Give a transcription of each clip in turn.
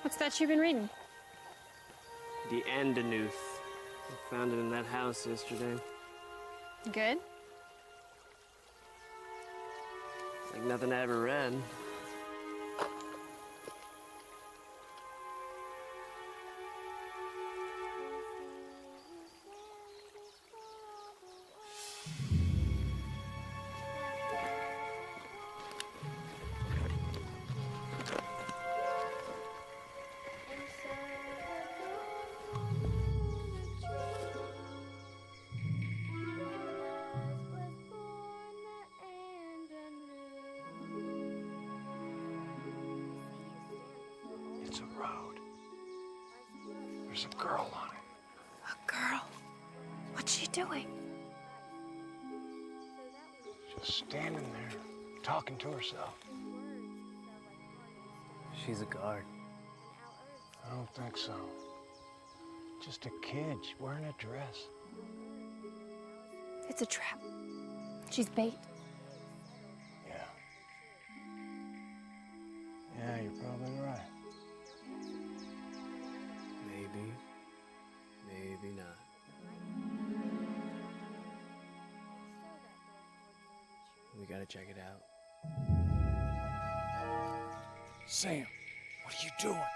What's that you've been reading? The Andanuth. I found it in that house yesterday. Good? Like nothing I ever read. It's a road. There's a girl on it. A girl? What's she doing? Just standing there, talking to herself. She's a guard. I don't think so. Just a kid wearing a dress. It's a trap. She's bait. Yeah. Yeah, you're probably right. Maybe. Maybe not. We gotta check it out. Sam, what are you doing?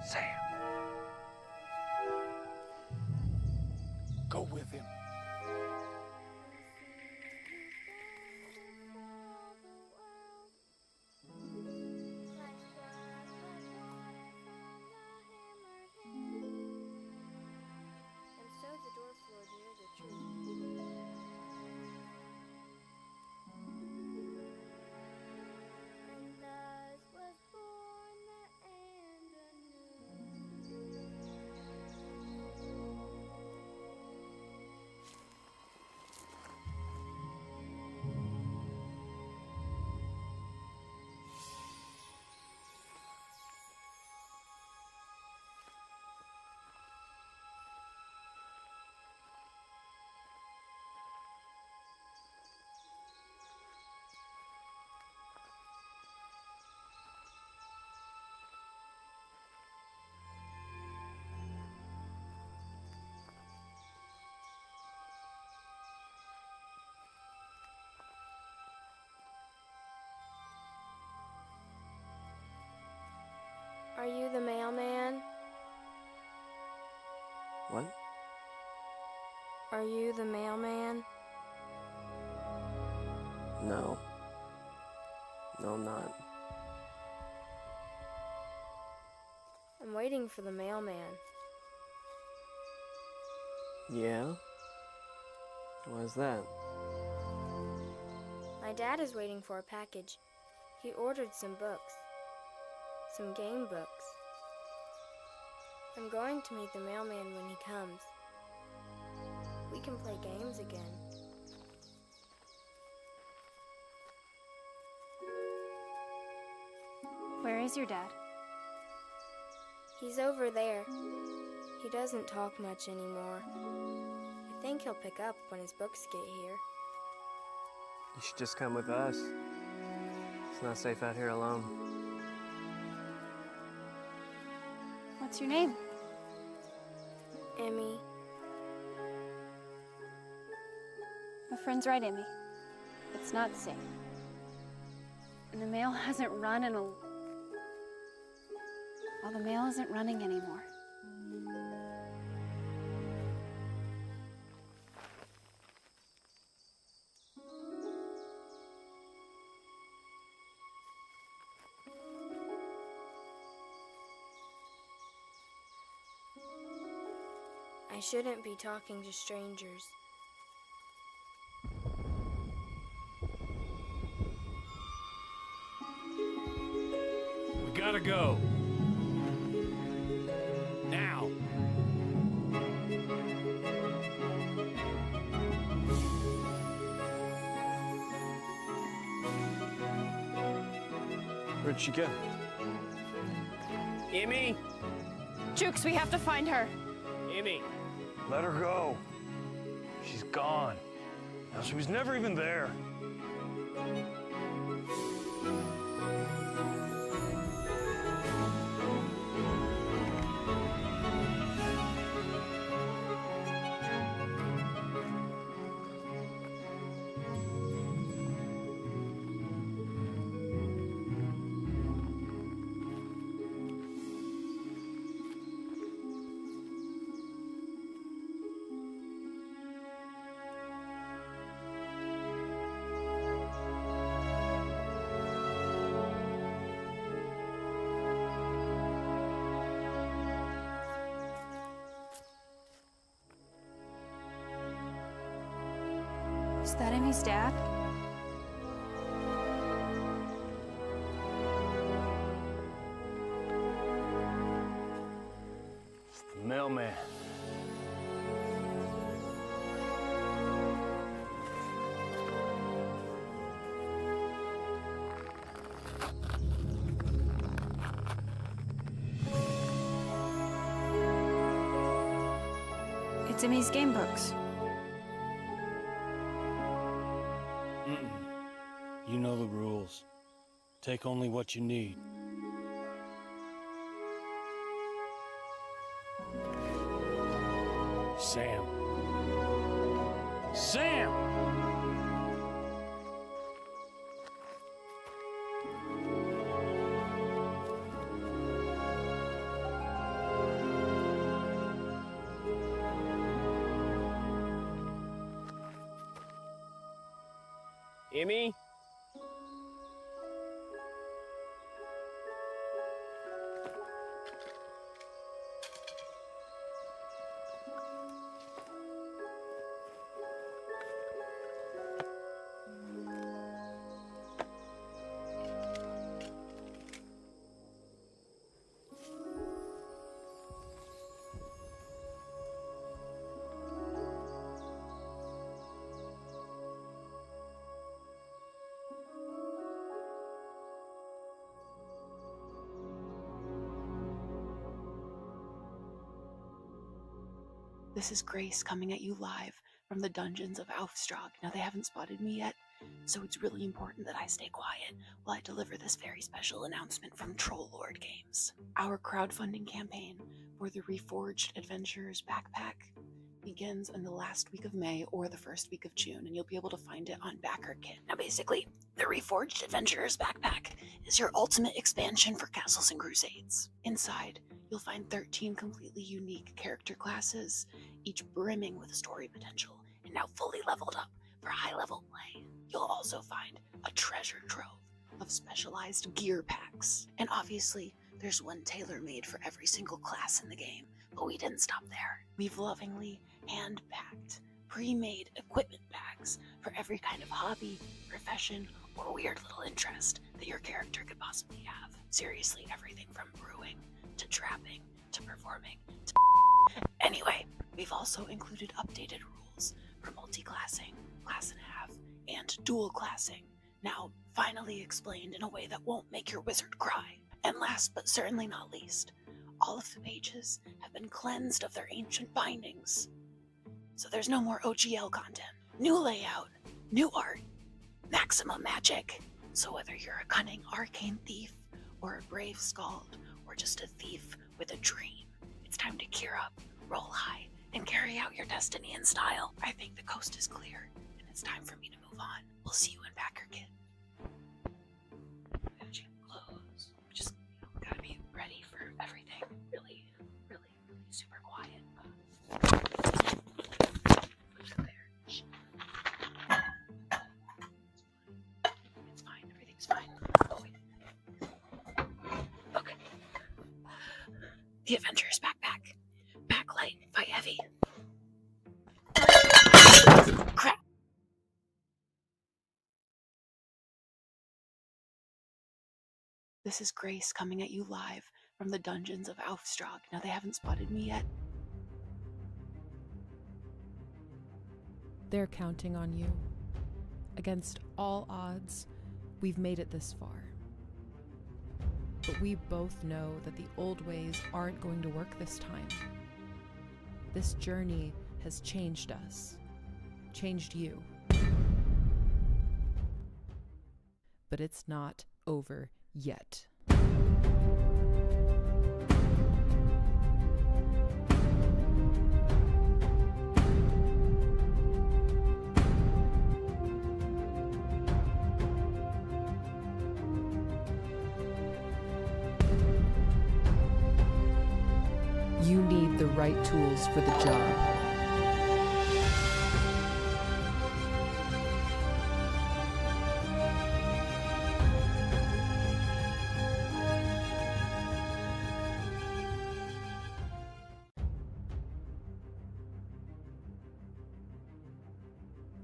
Sam. Go with him. Are you the mailman? What? Are you the mailman? No. No, I'm not. I'm waiting for the mailman. Yeah? Why's that? My dad is waiting for a package. He ordered some books. Some game books. I'm going to meet the mailman when he comes. We can play games again. Where is your dad? He's over there. He doesn't talk much anymore. I think he'll pick up when his books get here. You should just come with us. It's not safe out here alone. What's your name? Emmy. My friend's right, Emmy. It's not safe. And the mail hasn't run in a... Well, the mail isn't running anymore. I shouldn't be talking to strangers. We gotta go. Now. Where'd she go? Emmy! Jukes, we have to find her. Emmy! Let her go. She's gone. Now, she was never even there. that Emmy's dad? It's the mailman. It's Emmy's game books. You know the rules. Take only what you need. Sam. Sam! Emmy? This is Grace coming at you live from the dungeons of Aufstrag. Now, they haven't spotted me yet, so it's really important that I stay quiet while I deliver this very special announcement from Troll Lord Games. Our crowdfunding campaign for the Reforged Adventurers backpack begins in the last week of May or the first week of June, and you'll be able to find it on BackerKit. Now, basically, the Reforged Adventurers backpack is your ultimate expansion for Castles and Crusades. Inside, you'll find 13 completely unique character classes, each brimming with story potential, and now fully leveled up for high-level play. You'll also find a treasure trove of specialized gear packs. And obviously, there's one tailor-made for every single class in the game, but we didn't stop there. We've lovingly hand-packed, pre-made equipment bags for every kind of hobby, profession, or weird little interest that your character could possibly have. Seriously, everything from brewing to trapping to performing to Anyway, we've also included updated rules for multi-classing, class and a half, and dual classing, now finally explained in a way that won't make your wizard cry. And last but certainly not least, all of the pages have been cleansed of their ancient bindings. So there's no more OGL content. New layout, new art, maximum magic. So whether you're a cunning arcane thief, or a brave skald, or just a thief with a dream, it's time to gear up, roll high, and carry out your destiny in style. I think the coast is clear, and it's time for me to move on. We'll see you in BackerKit. Close. Just gotta be ready for everything. Really super quiet. It's fine. Everything's fine. Oh, wait. Okay. The Adventurer's Backpack. Backlight by Heavy. Crap. This is Grace coming at you live from the dungeons of Aufstrag. Now, they haven't spotted me yet. They're counting on you. Against all odds, we've made it this far. But we both know that the old ways aren't going to work this time. This journey has changed us, changed you. But it's not over yet. You need the right tools for the job.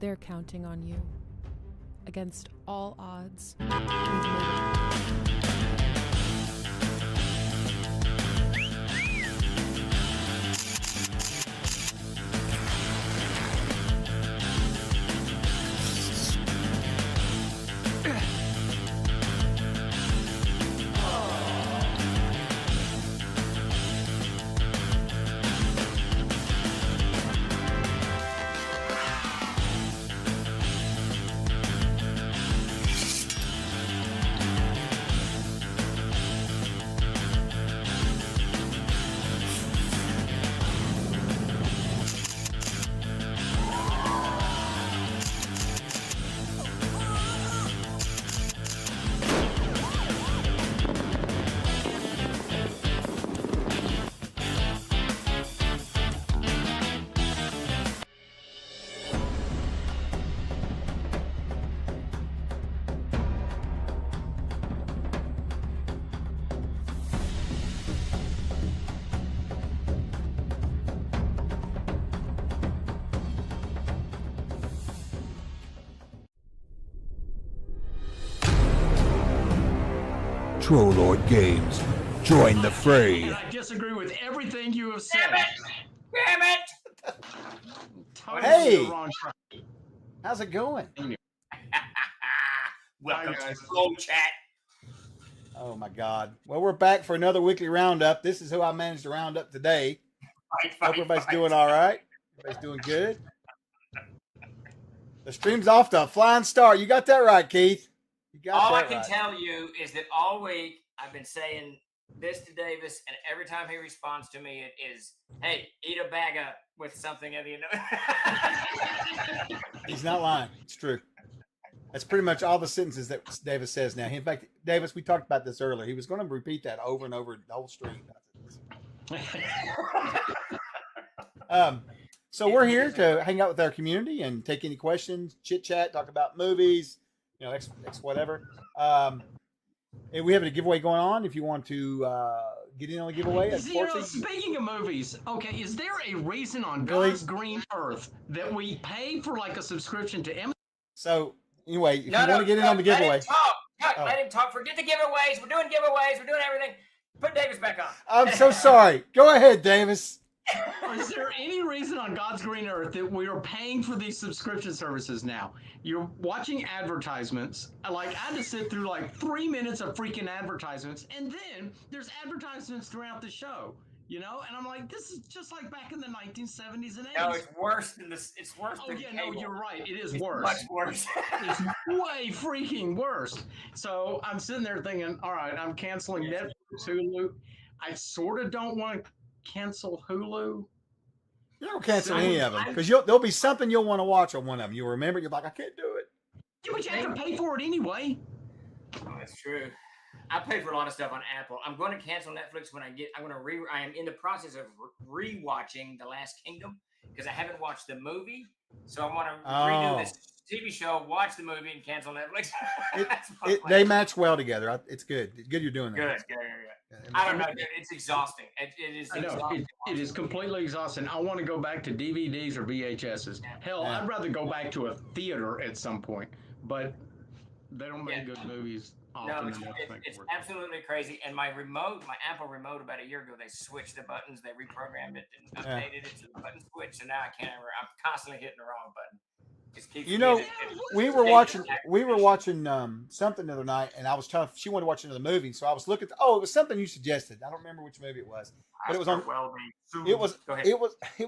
They're counting on you. Against all odds, we've made it. Trollord Games. Join the fray. I disagree with everything you have said. Damn it! Totally Hey! the wrong track. How's it going? Welcome Hi, to guys. Flow Chat. Oh my God. Well, we're back for another weekly roundup. This is who I managed to round up today. Hope everybody's doing all right. Everybody's doing good. The stream's off to a flying start. You got that right, Keith. You got All I that can right. tell you is that all week I've been saying this to Davis, and every time he responds to me, it is, "Hey, eat a bag of with something at the end of it." He's not lying. It's true. That's pretty much all the sentences that Davis says now. In fact, Davis, we talked about this earlier. He was going to repeat that over and over the whole stream. So we're here to hang out with our community and take any questions, chit chat, talk about movies, X whatever. And we have a giveaway going on. If you want to get in on the giveaway, Speaking of movies, okay, is there a reason on Really? God's green earth that we pay for like a subscription to Amazon? So anyway, if you want to get in on the giveaway, Let him talk. Let him talk. Forget the giveaways. We're doing giveaways. We're doing everything. Put Davis back on. I'm so sorry. Go ahead, Davis. Is there any reason on God's green earth that we are paying for these subscription services now? You're watching advertisements. Like, I had to sit through like 3 minutes of freaking advertisements, and then there's advertisements throughout the show, and I'm like, this is just like back in the 1970s and 80s. No, it's worse than this. It's worse than yeah, cable. no, you're right. It is It's worse. much worse. It's way freaking worse. So I'm sitting there thinking, all right, I'm canceling Netflix, Hulu. I sort of don't want to cancel Hulu. You don't cancel any of them because there'll be something you'll want to watch on one of them. You'll remember. You're like, I can't do it. Yeah, but you have to pay for it anyway. Oh, that's true. I pay for a lot of stuff on Apple. I'm going to cancel Netflix when I am in the process of re-watching The Last Kingdom because I haven't watched the movie. So I want to redo this TV show, watch the movie, and cancel Netflix. They match well together. It's good. It's good you're doing that. Good. I don't know, dude. It's exhausting. It is exhausting. It is completely exhausting. I want to go back to DVDs or VHSs. Hell, I'd rather go back to a theater at some point. But they don't make good movies often. No, it's absolutely crazy. And my Apple remote, about a year ago, they switched the buttons. They reprogrammed it and updated it to the button switch. So now I'm constantly hitting the wrong button. We were watching something the other night, and I was telling she wanted to watch another movie, so I was looking. It was something you suggested. I don't remember which movie it was, but it was on. It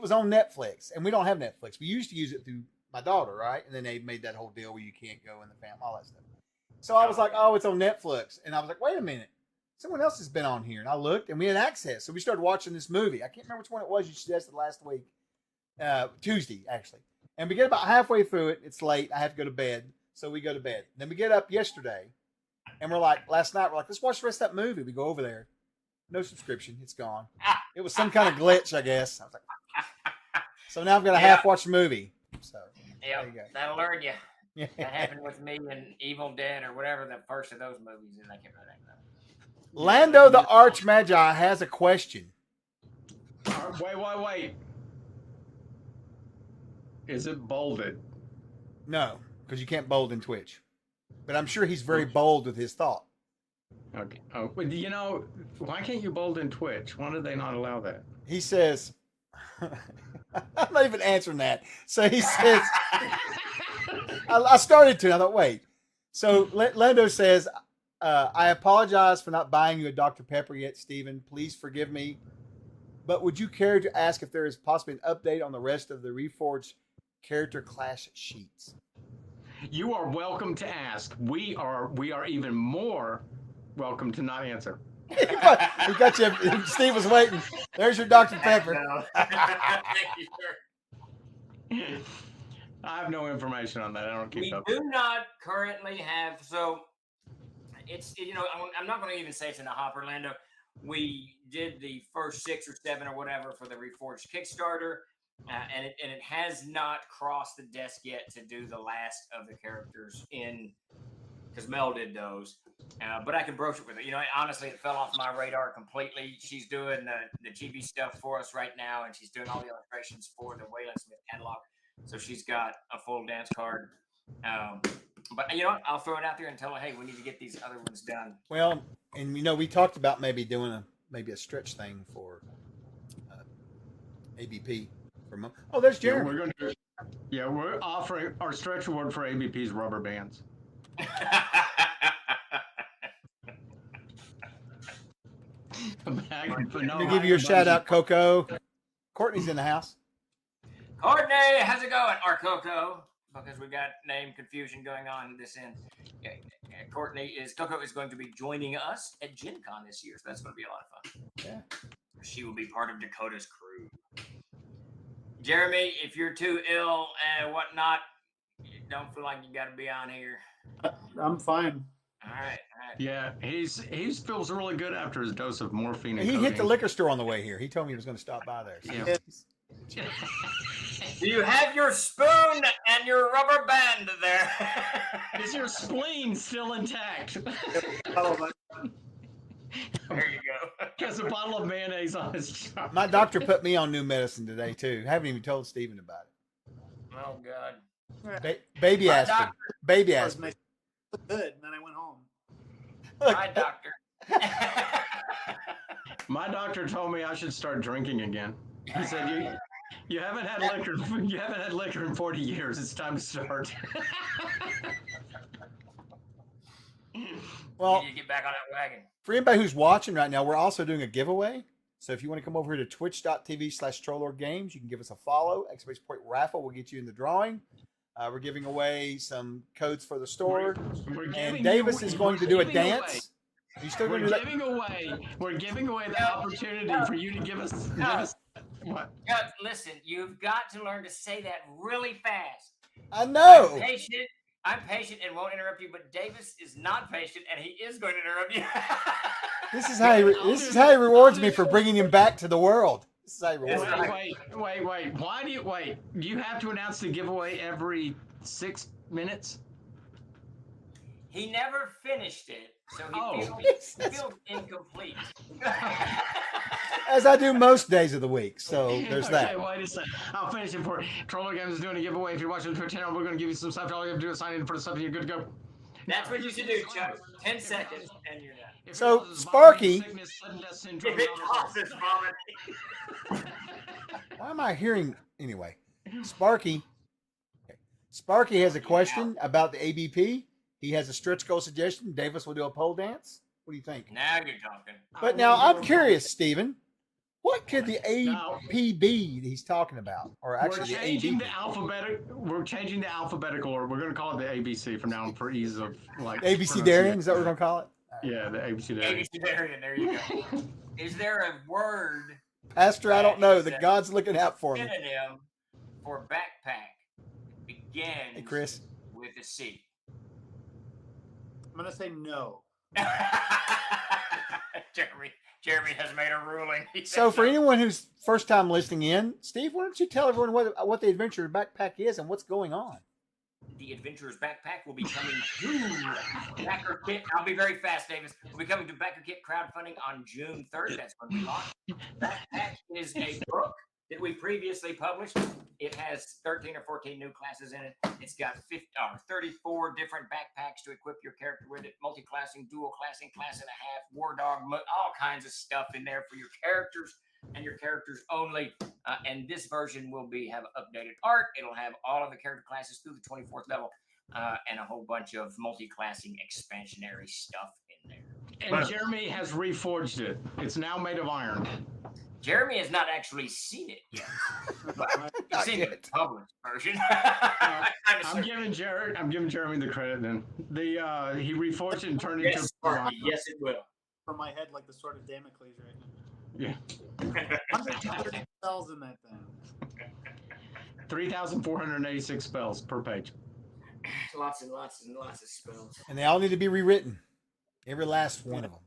was on Netflix, and we don't have Netflix. We used to use it through my daughter, right? And then they made that whole deal where you can't go in the family, all that stuff. So I was like, oh, it's on Netflix, and I was like, wait a minute, someone else has been on here, and I looked, and we had access, so we started watching this movie. I can't remember which one it was you suggested last week, Tuesday actually. And we get about halfway through it. It's late. I have to go to bed. So we go to bed. Then we get up yesterday. And last night, let's watch the rest of that movie. We go over there. No subscription. It's gone. It was some kind of glitch, I guess. I was like, so now I've got a half-watched movie. So there you go. That'll learn you. Yeah. That happened with me and Evil Dead or whatever the first of those movies is. I can't remember that. Lando the Archmagi has a question. Wait. Is it bolded? No, because you can't bold in Twitch. But I'm sure he's very bold with his thought. Okay. Oh, but you know, why can't you bold in Twitch? Why do they not allow that? He says, I'm not even answering that. So he says, I started to. I thought, wait. So Lando says, I apologize for not buying you a Dr. Pepper yet, Stephen. Please forgive me. But would you care to ask if there is possibly an update on the rest of the Reforged character class sheets? You are welcome to ask. We are even more welcome to not answer. We got you. Steve was waiting. There's your Dr. Pepper. Thank you, sir. I have no information on that. I don't keep up. We do not currently have. So it's I'm not going to even say it's in the hopper, Lando. We did the first 6 or 7 or whatever for the Reforged Kickstarter, and it has not crossed the desk yet to do the last of the characters in, because Mel did those. But I can broach it with her. Honestly, it fell off my radar completely. She's doing the GB stuff for us right now, and she's doing all the illustrations for the Waylon Smith catalog. So she's got a full dance card. But you know what? I'll throw it out there and tell her, hey, we need to get these other ones done. Well, and we talked about maybe doing a stretch thing for ABP. Oh, there's Jeremy. We're offering our stretch award for ABP's rubber bands. Let me give you a shout out, Coco. Courtney's in the house. Courtney, how's it going? Or Coco, because we got name confusion going on in this end. Coco is going to be joining us at Gen Con this year, so that's going to be a lot of fun. Yeah. She will be part of Dakota's crew. Jeremy, if you're too ill and whatnot, you don't feel like you got to be on here. I'm fine. All right. Yeah, he feels really good after his dose of morphine. And he hit the liquor store on the way here. He told me he was going to stop by there. So. Yeah. Do you have your spoon and your rubber band there? Is your spleen still intact? There you go. He has a bottle of mayonnaise on his chart. My doctor put me on new medicine today too. I haven't even told Stephen about it. Oh God. Baby aspirin. Baby aspirin. Good. And then I went home. My doctor. My doctor told me I should start drinking again. He said you haven't had liquor. You haven't had liquor in 40 years. It's time to start. Well, you need to get back on that wagon. For anybody who's watching right now, we're also doing a giveaway. So if you want to come over here to twitch.tv/TrollLordGames, you can give us a follow. Exclamation point raffle will get you in the drawing. We're giving away some codes for the store. And Davis is going to do a dance. Are you still going to do that? We're giving away the opportunity for you to give us what? Listen, you've got to learn to say that really fast. I know. I'm patient and won't interrupt you, but Davis is not patient and he is going to interrupt you. This is how he rewards me for bringing him back to the world. This is how he rewards me. Wait. Why do you wait? Do you have to announce the giveaway every 6 minutes? He never finished it, so he feels incomplete. As I do most days of the week, so there's that. Okay, wait a second. I'll finish it for you. Troller Games is doing a giveaway. If you're watching the Twitch channel, we're going to give you some stuff. All you have to do is sign in for the stuff and you're good to go. That's what you should do, Chuck. 10 seconds and you're done. So, Sparky. If it causes vomiting. Why am I hearing? Anyway, Sparky has a question about the ABP. He has a stretch goal suggestion. Davis will do a pole dance. What do you think? Now you're talking. But now I'm curious, Stephen. What could the AP be that he's talking about? Or actually, we're changing the alphabetical order. We're going to call it the ABC from now on for ease of like. ABC Darien, is that what we're going to call it? Yeah, the ABC Darien. ABC Darien, there you go. Is there a word? Pastor, I don't know. The God's looking out for me. Synonym for backpack begins hey, Chris. With a C. I'm going to say no. Jeremy has made a ruling. So for anyone who's first time listening in, Steve, why don't you tell everyone what the Adventurer's Backpack is and what's going on? The Adventurer's Backpack will be coming to Backer Kit. I'll be very fast, Davis. We'll be coming to Backer Kit crowdfunding on June 3rd. That's when we launch. Backpack is a book that we previously published. It has 13 or 14 new classes in it. It's got 34 different backpacks to equip your character with it. Multi-classing, dual classing, class and a half, war dog, all kinds of stuff in there for your characters and your characters only. And this version will have updated art. It'll have all of the character classes through the 24th level and a whole bunch of multi-classing expansionary stuff in there. And Jeremy has reforged it. It's now made of iron. Jeremy has not actually seen it yet, but he's seen the published version. I'm giving Jeremy the credit then. He reforged it and turned it into. Yes, it will. From my head, like the sword of Damocles right now. Yeah. 130 spells in that thing. 3,486 spells per page. Lots and lots and lots of spells. And they all need to be rewritten. Every last one of them.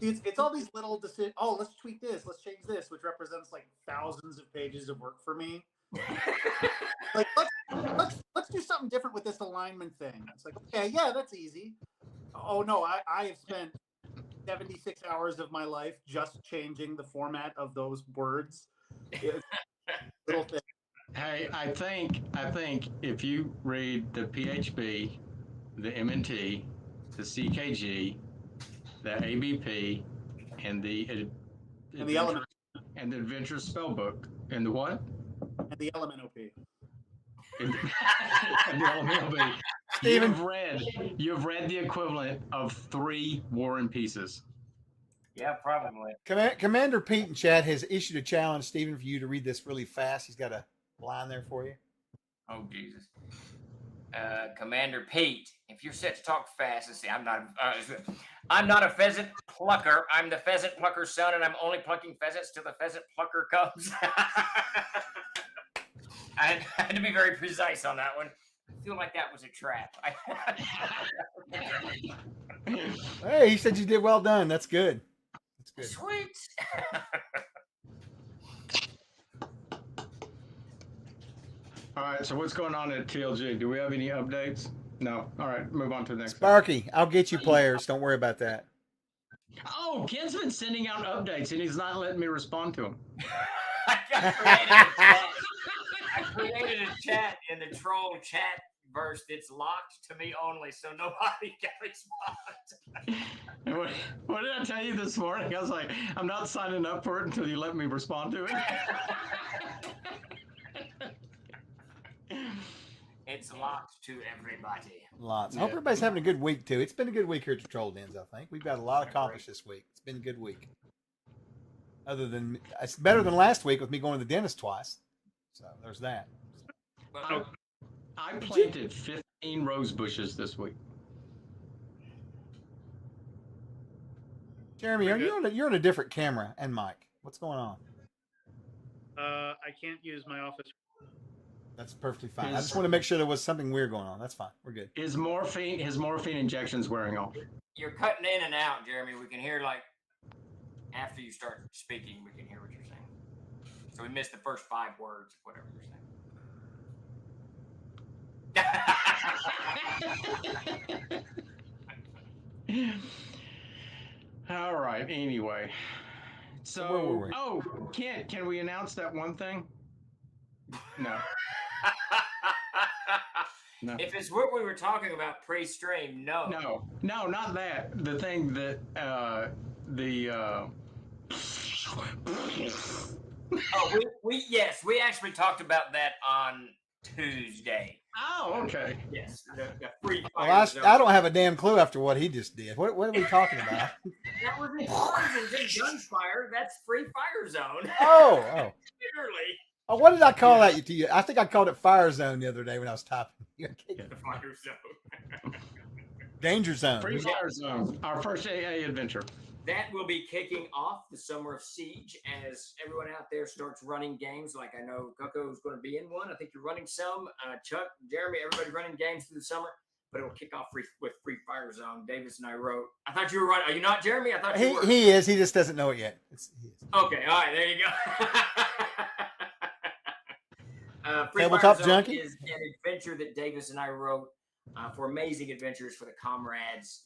It's all these little decisions. Oh, let's tweak this. Let's change this, which represents like thousands of pages of work for me. Like let's do something different with this alignment thing. It's like, okay, yeah, that's easy. Oh no, I have spent 76 hours of my life just changing the format of those words. Little thing. Hey, I think if you read the PHB, the MNT, the CKG, the ABP, and the element and the adventure spellbook and the what? And the element OP. And the element OP. Steven. You've read the equivalent of 3 War and Pieces. Yeah, probably. Commander Pete in chat has issued a challenge, Stephen, for you to read this really fast. He's got a line there for you. Oh, Jesus. Commander Pete, if you're set to talk fast, let's see, I'm not a pheasant plucker. I'm the pheasant plucker's son, and I'm only plucking pheasants till the pheasant plucker comes. I had to be very precise on that one. I feel like that was a trap. Hey, he said you did well done. That's good. That's good. Sweet. All right, so what's going on at TLG? Do we have any updates? No. All right, move on to the next. Sparky, I'll get you players. Don't worry about that. Oh, Ken's been sending out updates, and he's not letting me respond to them. I created a chat in the troll chat verse that's locked to me only, so nobody can respond. What did I tell you this morning? I was like, I'm not signing up for it until you let me respond to it. It's locked to everybody. Lots. I hope everybody's having a good week, too. It's been a good week here at the Troll Dens, I think. We've got a lot accomplished this week. It's been a good week. It's better than last week with me going to the dentist twice. So there's that. I planted 15 rose bushes this week. Jeremy, you're on a different camera and mic. What's going on? I can't use my office. That's perfectly fine. I just want to make sure there was something weird going on. That's fine. We're good. His morphine injection's wearing off. You're cutting in and out, Jeremy. We can hear, like, after you start speaking, we can hear what you're saying. So we missed the first 5 words, whatever you're saying. All right. Anyway, so where were we? Can we announce that one thing? No. No. If it's what we were talking about pre-stream, no. No, not that. The thing that we actually talked about that on Tuesday. Oh, okay. Yes, the free fire Well, zone. I don't have a damn clue after what he just did. What are we talking about? That was in Poisons and Gunfire. That's free fire zone. Oh. Literally. Oh, what did I call that to you? I think I called it Fire Zone the other day when I was typing. The fire zone. Danger Zone. Free Fire Zone, our first AA adventure. That will be kicking off the Summer of Siege as everyone out there starts running games. Like I know Coco's going to be in one. I think you're running some. Chuck, Jeremy, everybody running games through the summer. But it will kick off with Free Fire Zone. Davis and I wrote. I thought you were running. Are you not, Jeremy? I thought you were. He is. He just doesn't know it yet. He is. Okay. All right. There you go. Free Tabletop Fire Zone Junkie is an adventure that Davis and I wrote for Amazing Adventures for the Comrades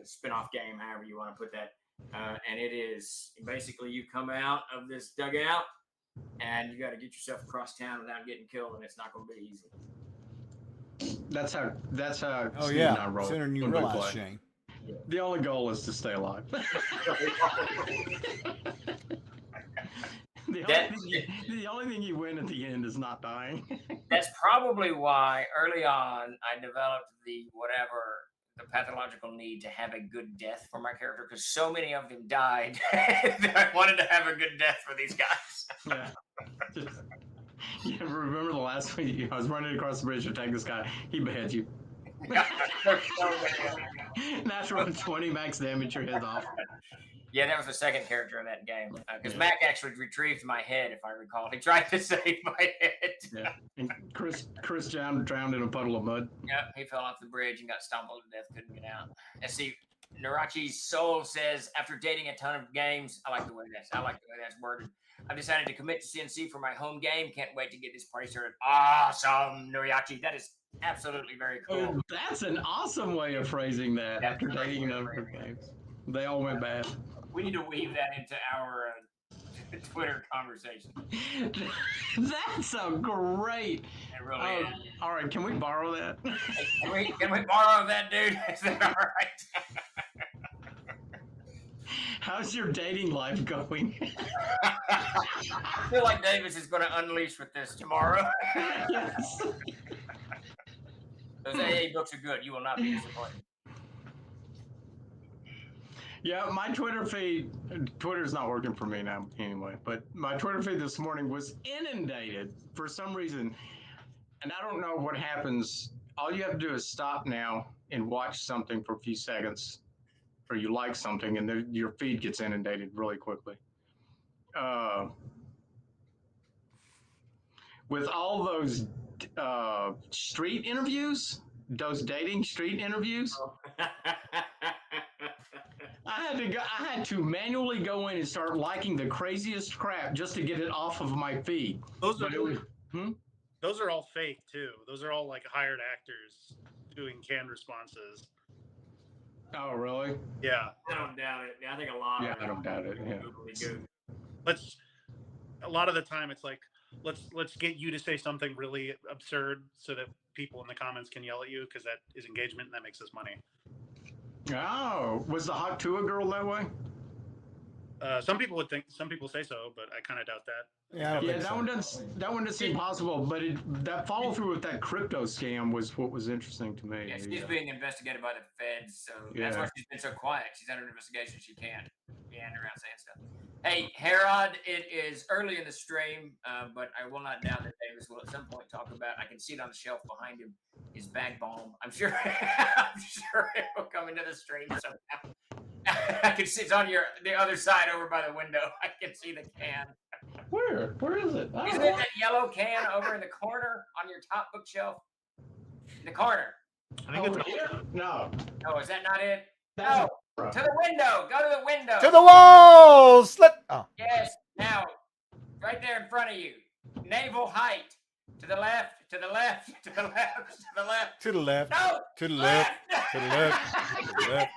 spinoff game, however you want to put that. And it is basically you come out of this dugout and you got to get yourself across town without getting killed, and it's not going to be easy. That's how. Oh Steve yeah, and I roll sooner than you when we realize, play. Shane. The only goal is to stay alive. The only thing you win at the end is not dying. That's probably why early on I developed the pathological need to have a good death for my character, because so many of them died that I wanted to have a good death for these guys. Yeah. Remember the last week I was running across the bridge to attack this guy. He beheads you. Natural 20 max damage, your head's off. Yeah, that was the second character in that game. Because Mac actually retrieved my head, if I recall. He tried to save my head. Yeah, and Chris drowned in a puddle of mud. Yep, he fell off the bridge and got stumbled to death, couldn't get out. And see, Narachi's soul says, after dating a ton of games, I like the way that's worded. I've decided to commit to CNC for my home game. Can't wait to get this party started. Awesome, Noriachi. That is absolutely very cool. Oh, that's an awesome way of phrasing that. After dating a number of games, they all went bad. We need to weave that into our Twitter conversation. That's a great. It really is. All right, can we borrow that? Can we borrow that, dude? Is that all right? How's your dating life going? I feel like Davis is going to unleash with this tomorrow. Yes. Those AA books are good. You will not be disappointed. Yeah, my Twitter feed, Twitter's not working for me now anyway, but my Twitter feed this morning was inundated for some reason. And I don't know what happens. All you have to do is stop now and watch something for a few seconds, or you like something, and your feed gets inundated really quickly. With all those street interviews, those dating street interviews, I had to manually go in and start liking the craziest crap just to get it off of my feed. Those are all fake too. Those are all like hired actors doing canned responses. Oh, really? Yeah. I don't doubt it. I think a lot of it. I don't doubt it. Yeah. A lot of the time it's like, let's get you to say something really absurd so that people in the comments can yell at you, because that is engagement and that makes us money. Oh, was the Hot Tua girl that way? Some people say so, but I kind of doubt that. Yeah, that one doesn't seem possible. But that follow through with that crypto scam was what was interesting to me. Yeah, she's being investigated by the feds, so that's why she's been so quiet. She's under investigation. She can't meander around saying stuff. Hey, Herod, it is early in the stream, but I will not doubt that Davis will at some point talk about. I can see it on the shelf behind him. His bag bomb. I'm sure it will come into the stream somehow. I can see it's on the other side over by the window. I can see the can. Where is it? Isn't it that yellow can over in the corner on your top bookshelf? In the corner. I think it's here. No. Oh, is that not it? No. To the window. Go to the window. To the walls. Yes. Now, right there in front of you. Naval height. To the left. To the left. To the left. To the left. To the left. No. To the left. To the left. To the left.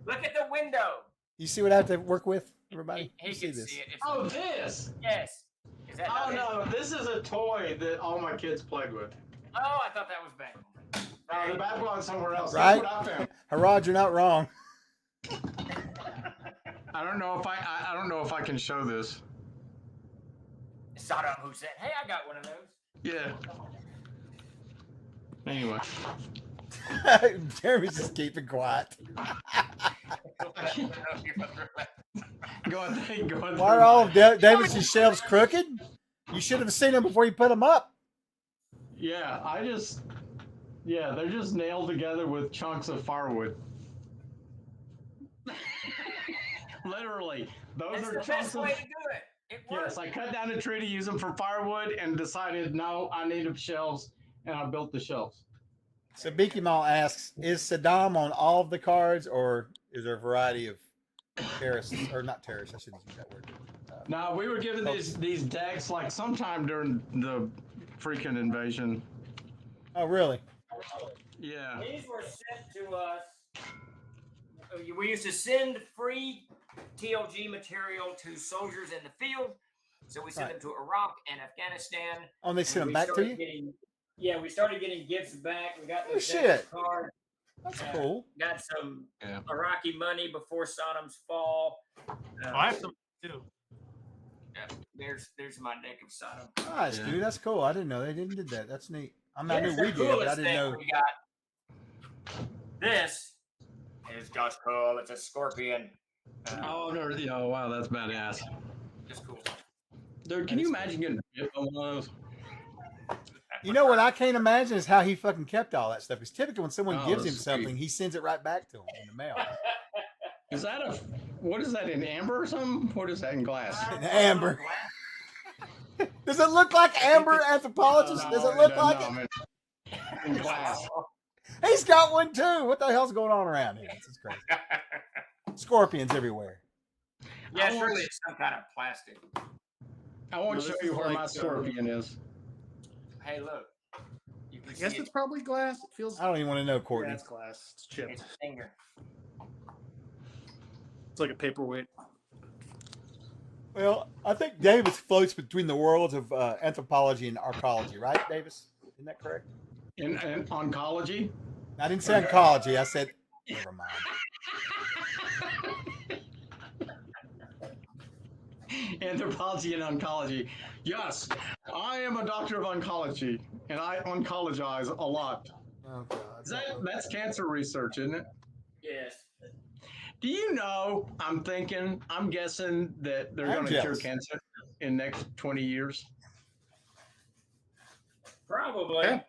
Look at the window. You see what I have to work with, everybody? He see can this. see it. This. Yes. Is that no, this is a toy that all my kids played with. Oh, I thought that was bad. The bad one's somewhere else. Right? That's what I found. Herod, you're not wrong. I don't know if I can show this. Saddam Hussein. Hey, I got one of those. Yeah. Anyway. Jeremy's just keeping quiet. Go on. Why are all of Davis's shelves crooked? You should have seen them before you put them up. Yeah, they're just nailed together with chunks of firewood. Literally, those are the best way to do it. It works. Yes, I cut down a tree to use them for firewood and decided, no, I needed shelves, and I built the shelves. So Beaky Mall asks, is Saddam on all of the cards, or is there a variety of terrorists, or not terrorists, I shouldn't use that word. No, we were given these decks like sometime during the freaking invasion. Oh, really? Yeah. These were sent to us. We used to send free TLG material to soldiers in the field. So we sent Right. them to Iraq and Afghanistan. Oh, they and sent them we back to started you? we started getting gifts back. We got Oh, those shit. cards. That's cool. Got some Iraqi money before Saddam's fall. I have some too. There's my deck of Saddam. Nice, dude. That's cool. I didn't know they didn't did that. That's neat. I mean, I Here's knew we the did, but I coolest didn't thing know. we got. This is just cool. It's a scorpion. Oh wow, that's badass. Just cool. Dude, can you imagine getting bit by one of those? You know what I can't imagine is how he fucking kept all that stuff. Because typically when someone gives him that's something, he sends it right back to him in the mail. Is that what is that, in amber or something? What is that, in glass? In amber. Does it look like amber, anthropologist? Does it look like it? Man. In glass. He's got one too. What the hell's going on around here? This is crazy. Scorpions everywhere. Yeah, surely it's some kind of plastic. I want to show you where my scorpion is. Hey, look. You can I guess see it's probably glass. It feels. I don't even want to know, Courtney. Yeah, it's glass. It's chipped. It's a finger. It's like a paperweight. Well, I think Davis floats between the worlds of anthropology and archaeology, right, Davis? Isn't that correct? In oncology? I didn't say oncology. I said, never mind. Anthropology and oncology. Yes, I am a doctor of oncology, and I oncologize a lot. Oh, God. That's cancer research, isn't it? Yes. Do you know, I'm guessing that they're going to cure cancer in the next 20 years. Probably. Yeah.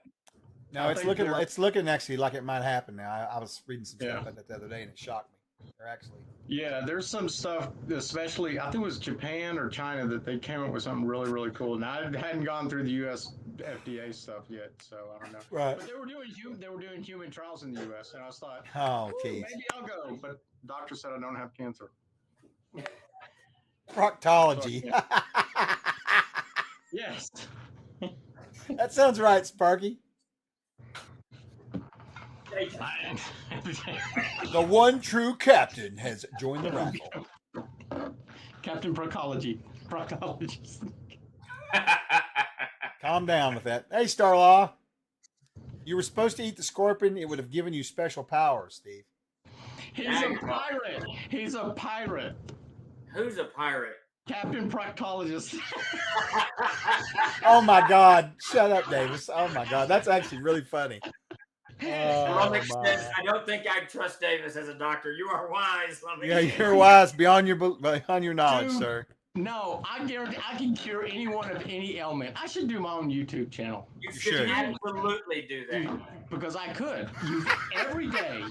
No, it's looking actually like it might happen now. I was reading some stuff about that the other day, and it shocked me. They're actually. Yeah, there's some stuff, especially I think it was Japan or China, that they came up with something really, really cool. Now it hadn't gone through the U.S. FDA stuff yet, so I don't know. Right. But they were doing human trials in the U.S. and I was thought, oh, geez. maybe I'll go. But the doctor said I don't have cancer. Proctology. Yes. That sounds right, Sparky. The one true captain has joined the raffle. Captain Proctologist. Calm down with that. Hey, Starlaw. You were supposed to eat the scorpion. It would have given you special powers, Steve. He's a pirate. He's a pirate. Who's a pirate? Captain Proctologist. Oh, my God. Shut up, Davis. Oh, my God. That's actually really funny. I don't think I trust Davis as a doctor. You are wise. Yeah, you're wise beyond your knowledge, Dude, sir. No, I guarantee I can cure anyone of any ailment. I should do my own YouTube channel. You should absolutely do that. Because I could. Every day,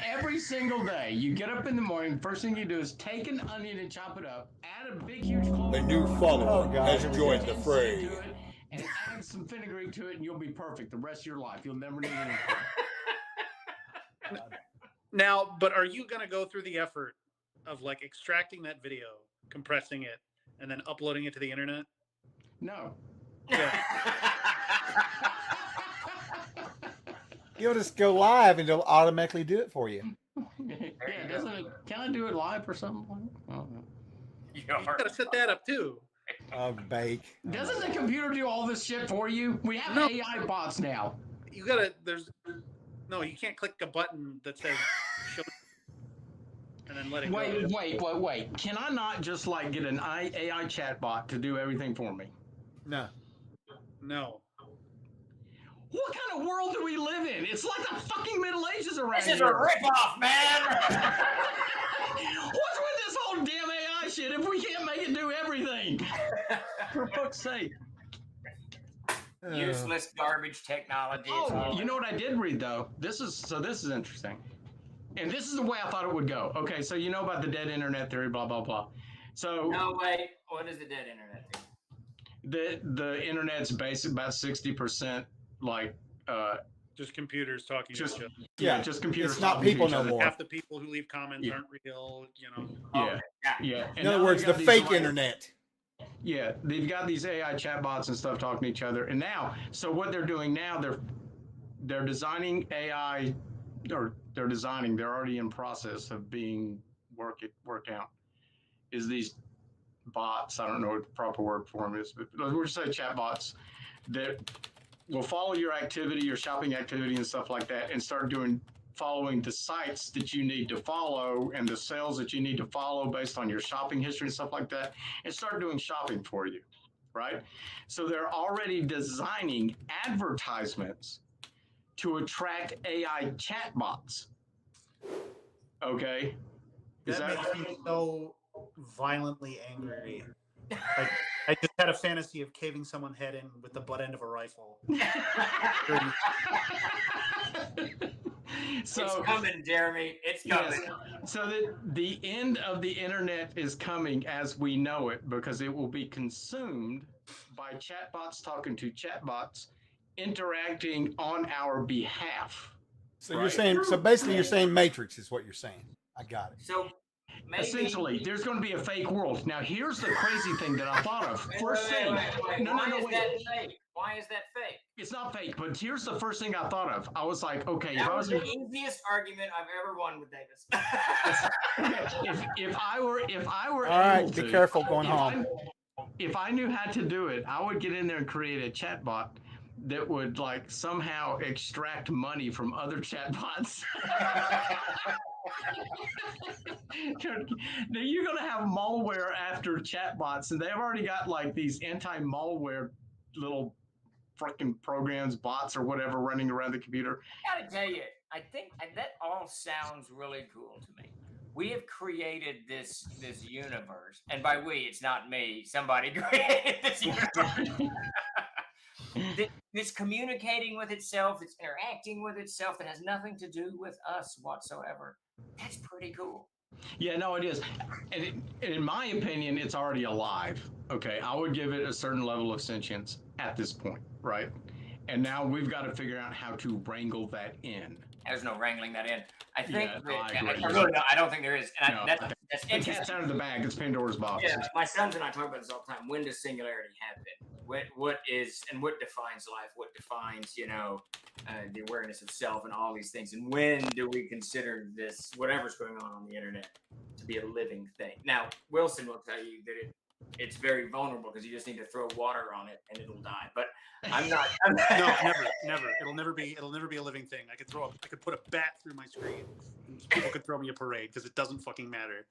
every single day, you get up in the morning, first thing you do is take an onion and chop it up, add a big, huge clove. A new follower has joined the fray. And add some fenugreek to it, and you'll be perfect the rest of your life. You'll never need anything. Now, but are you going to go through the effort of like extracting that video, compressing it, and then uploading it to the internet? No. Yeah. You'll just go live and it'll automatically do it for you. Can I do it live or something? You got to set that up too. Oh, bake. Doesn't the computer do all this shit for you? We have AI bots now. You gotta. You can't click a button that says show and then let it go. Wait. Can I not just like get an AI chat bot to do everything for me? No. What kind of world do we live in? It's like the fucking Middle Ages around here. This is a ripoff, man. What's with this whole damn AI shit if we can't make it do everything? For fuck's sake. Useless garbage technology. Oh, you know what I did read though? This is interesting. And this is the way I thought it would go. Okay, so you know about the dead internet theory, blah, blah, blah. So no, wait. What is the dead internet theory? The internet's basically about 60% like just computers talking to each other. Yeah, just computers. It's not people no more. Half the people who leave comments aren't real, Yeah. In other words, the fake internet. Yeah, they've got these AI chatbots and stuff talking to each other. And now, so what they're doing now, they're designing AI, or they're already in process of being worked out, is these bots. I don't know what the proper word for them is, but we'll just say chat bots that will follow your activity, your shopping activity, and stuff like that, and start following the sites that you need to follow and the sales that you need to follow based on your shopping history and stuff like that, and start doing shopping for you, right? So they're already designing advertisements to attract AI chatbots. Okay. That makes me so violently angry. Like, I just had a fantasy of caving someone's head in with the butt end of a rifle. So, it's coming, Jeremy. It's coming. Yes. So the end of the internet is coming as we know it, because it will be consumed by chatbots talking to chatbots, interacting on our behalf. So right? You're saying, so basically you're saying Matrix is what you're saying. I got it. So maybe, essentially, there's going to be a fake world. Now, here's the crazy thing that I thought of. First thing, why is that fake? Why is that fake? It's not fake, but here's the first thing I thought of. I was like, okay, that was the easiest argument I've ever won with Davis. if I were all right, be careful going home. If I knew how to do it, I would get in there and create a chatbot that would like somehow extract money from other chatbots. Now you're going to have malware after chatbots, and they've already got like these anti-malware little freaking programs, bots or whatever running around the computer. I gotta tell you, I think that all sounds really cool to me. We have created this universe, and by we, it's not me. Somebody created this universe. It's communicating with itself. It's interacting with itself. That has nothing to do with us whatsoever. That's pretty cool. Yeah, no, it is. And in my opinion, it's already alive. Okay, I would give it a certain level of sentience at this point, right? And now we've got to figure out how to wrangle that in. There's no wrangling that in. I think I don't think there is. And no, that's the cat's out of the bag. It's Pandora's box. Yeah, my sons and I talk about this all the time. When does singularity happen? What is and what defines life? What defines the awareness of self and all these things? And when do we consider this whatever's going on the internet to be a living thing? Now Wilson will tell you that it's very vulnerable because you just need to throw water on it and it'll die. But I'm not. No, never. It'll never be a living thing. I could put a bat through my screen. And people could throw me a parade because it doesn't fucking matter.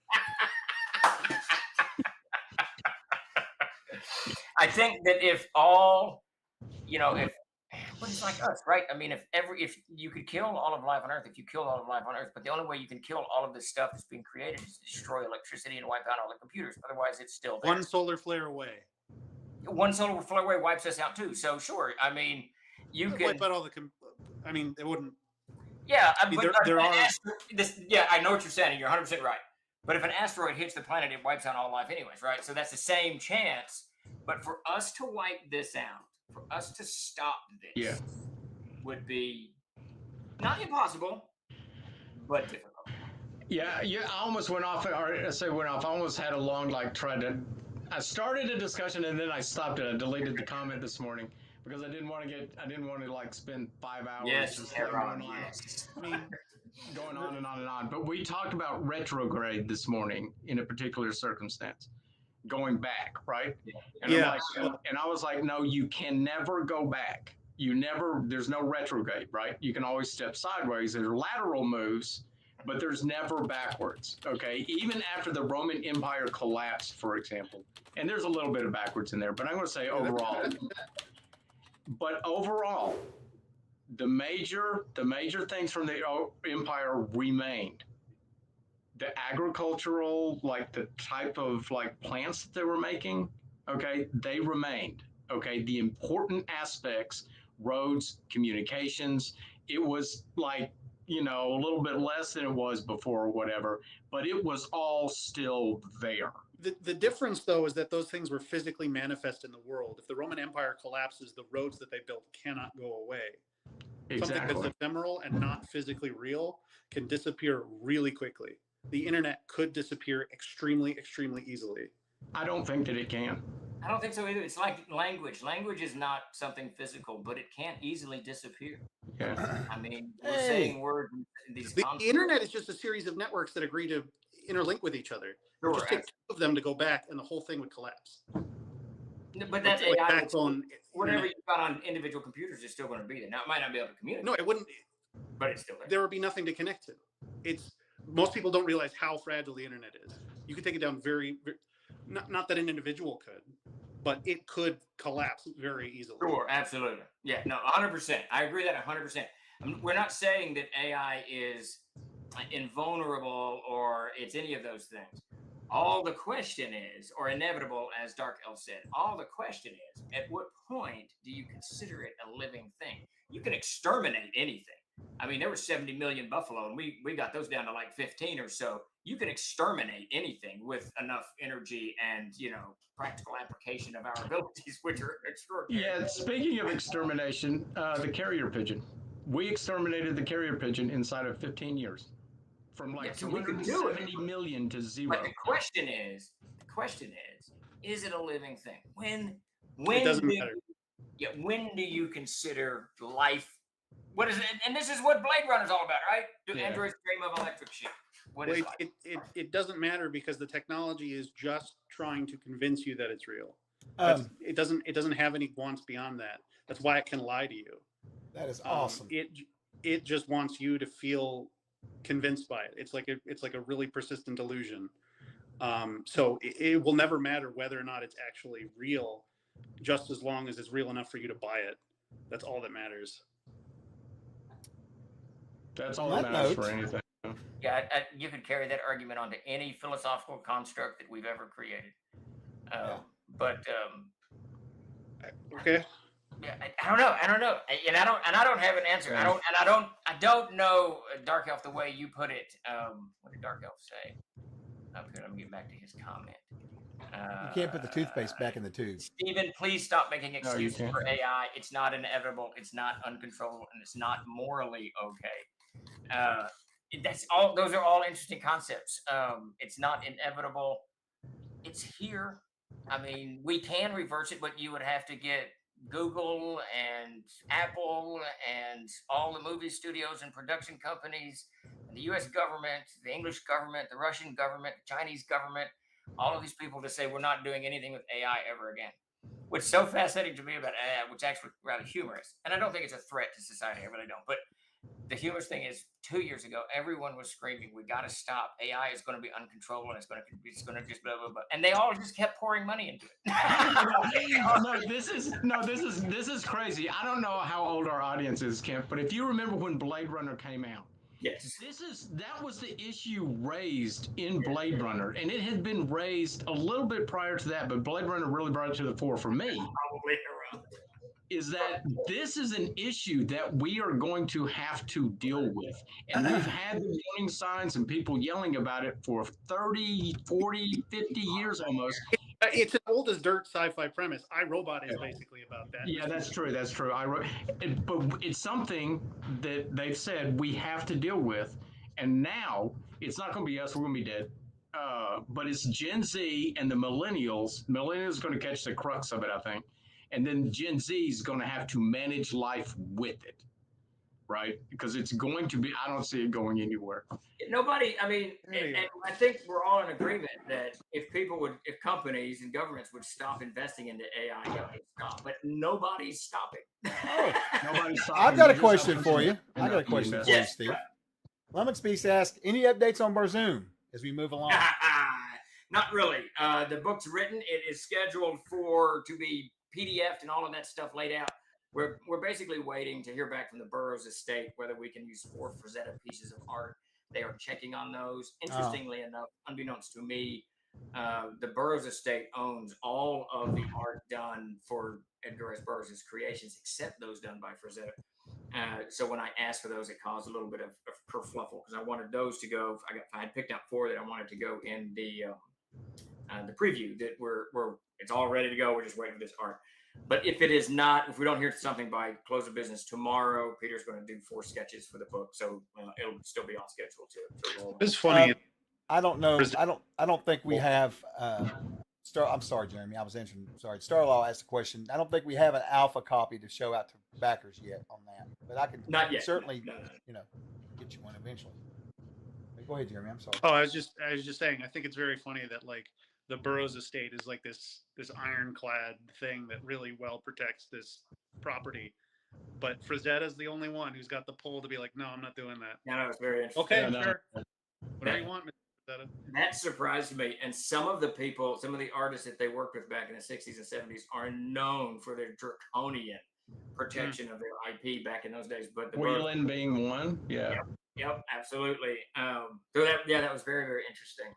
I think that if it's like us, right? I mean, if you could kill all of life on Earth, but the only way you can kill all of this stuff that's being created is to destroy electricity and wipe out all the computers. Otherwise, it's still there. One solar flare away. One solar flare away wipes us out too. So sure, I mean, you could wipe out all the. It wouldn't. Yeah, I know what you're saying. You're 100% right. But if an asteroid hits the planet, it wipes out all life anyways, right? So that's the same chance. But for us to wipe this out, for us to stop this, would be not impossible, but difficult. Yeah. I almost went off. Or I say went off. I almost had a long I started a discussion and then I stopped it. I deleted the comment this morning because I didn't want to spend 5 hours going on. Going on and on and on. But we talked about retrograde this morning in a particular circumstance, going back, right? And and I was like, no, you can never go back. There's no retrograde, right? You can always step sideways. There's lateral moves, but there's never backwards, okay? Even after the Roman Empire collapsed, for example, and there's a little bit of backwards in there, but I'm going to say overall. But overall, the major things from the empire remained. The agricultural, the type of plants that they were making, okay, they remained. Okay, the important aspects, roads, communications, it was a little bit less than it was before or whatever, but it was all still there. The difference, though, is that those things were physically manifest in the world. If the Roman Empire collapses, the roads that they built cannot go away. Exactly. Something that's ephemeral and not physically real can disappear really quickly. The internet could disappear extremely, extremely easily. I don't think that it can. I don't think so either. It's like language. Language is not something physical, but it can't easily disappear. Yeah. I mean, we're saying words in these The internet is just a series of networks that agree to interlink with each other. Sure, Just take two of them to go back, and the whole thing would collapse. But that Like AI, backbone, whatever you've got on individual computers is still going to be there. Now it might not be able to communicate. No, it wouldn't. But it's still there. There would be nothing to connect to. Most people don't realize how fragile the internet is. You could take it down very not that an individual could, but it could collapse very easily. Sure, absolutely. Yeah, no, 100%. I agree that 100%. We're not saying that AI is invulnerable or it's any of those things. All the question is, or inevitable, as Dark Elf said, all the question is, at what point do you consider it a living thing? You can exterminate anything. I mean, there were 70 million buffalo, and we got those down to like 15 or so. You can exterminate anything with enough energy and, practical application of our abilities, which are extraordinary. Yeah, speaking of extermination, the carrier pigeon. We exterminated the carrier pigeon inside of 15 years. From like so we could do it. 270 million to 0. But the question is, is it a living thing? When it doesn't matter. Yeah, when do you consider life? What is it? And this is what Blade Runner's all about, right? Do androids dream of electric sheep? It doesn't matter because the technology is just trying to convince you that it's real. It doesn't have any wants beyond that. That's why it can lie to you. That is awesome. It just wants you to feel convinced by it. It's like a really persistent illusion. So it will never matter whether or not it's actually real, just as long as it's real enough for you to buy it. That's all that matters. That's all that matters for anything. Yeah, you could carry that argument onto any philosophical construct that we've ever created. But okay. Yeah, I don't know, and I don't have an answer. Yeah. I don't know, Dark Elf, the way you put it. What did Dark Elf say? Up here, let me get back to his comment. You can't put the toothpaste back in the tube. Stephen, please stop making excuses for AI. It's not inevitable. It's not uncontrollable, and it's not morally okay. That's all. Those are all interesting concepts. It's not inevitable. It's here. I mean, we can reverse it, but you would have to get Google and Apple and all the movie studios and production companies, and the U.S. government, the English government, the Russian government, the Chinese government, all of these people to say we're not doing anything with AI ever again. What's so fascinating to me about AI, which is actually rather humorous, and I don't think it's a threat to society, I really don't, but the humorous thing is 2 years ago, everyone was screaming, we got to stop. AI is going to be uncontrollable and it's going to just blah, blah, blah. And they all just kept pouring money into it. This is crazy. I don't know how old our audience is, Kemp, but if you remember when Blade Runner came out, yes, that was the issue raised in Blade Runner, and it had been raised a little bit prior to that, but Blade Runner really brought it to the fore for me. Probably around. Is that this is an issue that we are going to have to deal with. And we've had the warning signs and people yelling about it for 30, 40, 50 years almost. It's an old as dirt sci-fi premise. iRobot is basically about that. Yeah, that's true. But it's something that they've said we have to deal with. And now it's not going to be us. We're going to be dead. But it's Gen Z and the millennials. Millennials are going to catch the crux of it, I think. And then Gen Z is going to have to manage life with it, right? Because it's going to be, I don't see it going anywhere. Nobody, I mean, and I think we're all in agreement that if companies and governments would stop investing into AI, they would stop. But nobody's stopping. Nobody's stopping. I've got a question for you. Steve. Lemon Speaks asked, any updates on Barzoom as we move along? Not really. The book's written. It is scheduled to be PDF'd and all of that stuff laid out. We're basically waiting to hear back from the Burroughs estate whether we can use 4 Frazetta pieces of art. They are checking on those. Interestingly enough, unbeknownst to me, the Burroughs estate owns all of the art done for Edgar S. Burroughs' creations, except those done by Frazetta. So when I asked for those, it caused a little bit of kerfluffle because I wanted those to go. I had picked out 4 that I wanted to go in the preview that it's all ready to go. We're just waiting for this art. But if we don't hear something by close of business tomorrow, Peter's going to do 4 sketches for the book, so it'll still be on schedule to roll. It's funny. I don't know. I don't think we have. I'm sorry, Jeremy. I was answering. Sorry, Starlaw asked a question. I don't think we have an alpha copy to show out to backers yet on that, but I can not yet. Certainly, get you one eventually. Go ahead, Jeremy. I'm sorry. Oh, I was just saying. I think it's very funny that like the Burroughs estate is like this ironclad thing that really well protects this property, but Frazetta's the only one who's got the pull to be like, no, I'm not doing that. Yeah, no, it's very interesting. Okay, no. sure. Whatever you want, Mr. Frazetta. That surprised me. And some of the people, some of the artists that they worked with back in the 60s and 70s are known for their draconian protection of their IP back in those days. But the Whelan being one, yeah. Yep, absolutely. So that was very, very interesting.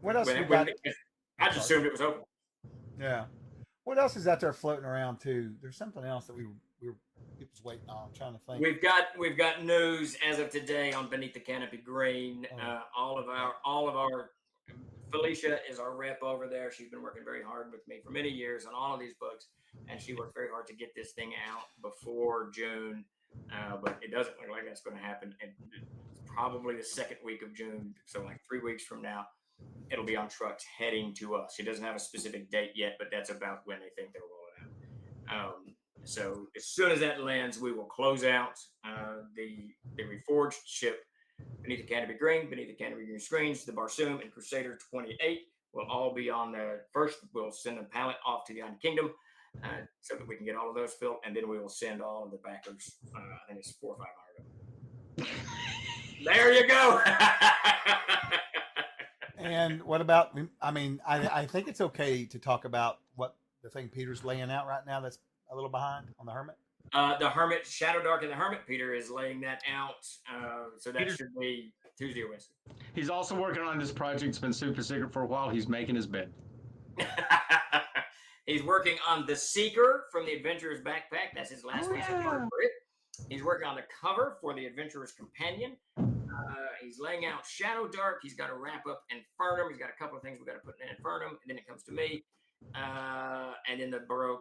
What else we got? I just assumed it was open. Yeah. What else is out there floating around too? There's something else that we were people's waiting on. I'm trying to think. We've got news as of today on Beneath the Canopy Green. All of our Felicia is our rep over there. She's been working very hard with me for many years on all of these books, and she worked very hard to get this thing out before June. But it doesn't look like that's going to happen. It's probably the second week of June, so like 3 weeks from now, it'll be on trucks heading to us. She doesn't have a specific date yet, but that's about when they think they'll roll it out. So as soon as that lands, we will close out the reforged ship Beneath the Canopy Green, Beneath the Canopy Green Screens, the Barsoom, and Crusader 28 will all be on the first. We'll send a pallet off to the United Kingdom so that we can get all of those filled, and then we will send all of the backers. I think it's 400 or 500. There you go. And what about? I mean, I think it's okay to talk about what the thing Peter's laying out right now. That's a little behind on the Hermit. The Hermit, Shadow Dark, and the Hermit. Peter is laying that out, so that should be Tuesday or Wednesday. He's also working on this project. It's been super secret for a while. He's making his bed. He's working on The Seeker from the Adventurer's Backpack. That's his last piece of art for it. He's working on the cover for the Adventurer's Companion. He's laying out Shadow Dark. He's got to wrap up Infernum. He's got a couple of things we got to put in Infernum, and then it comes to me. And then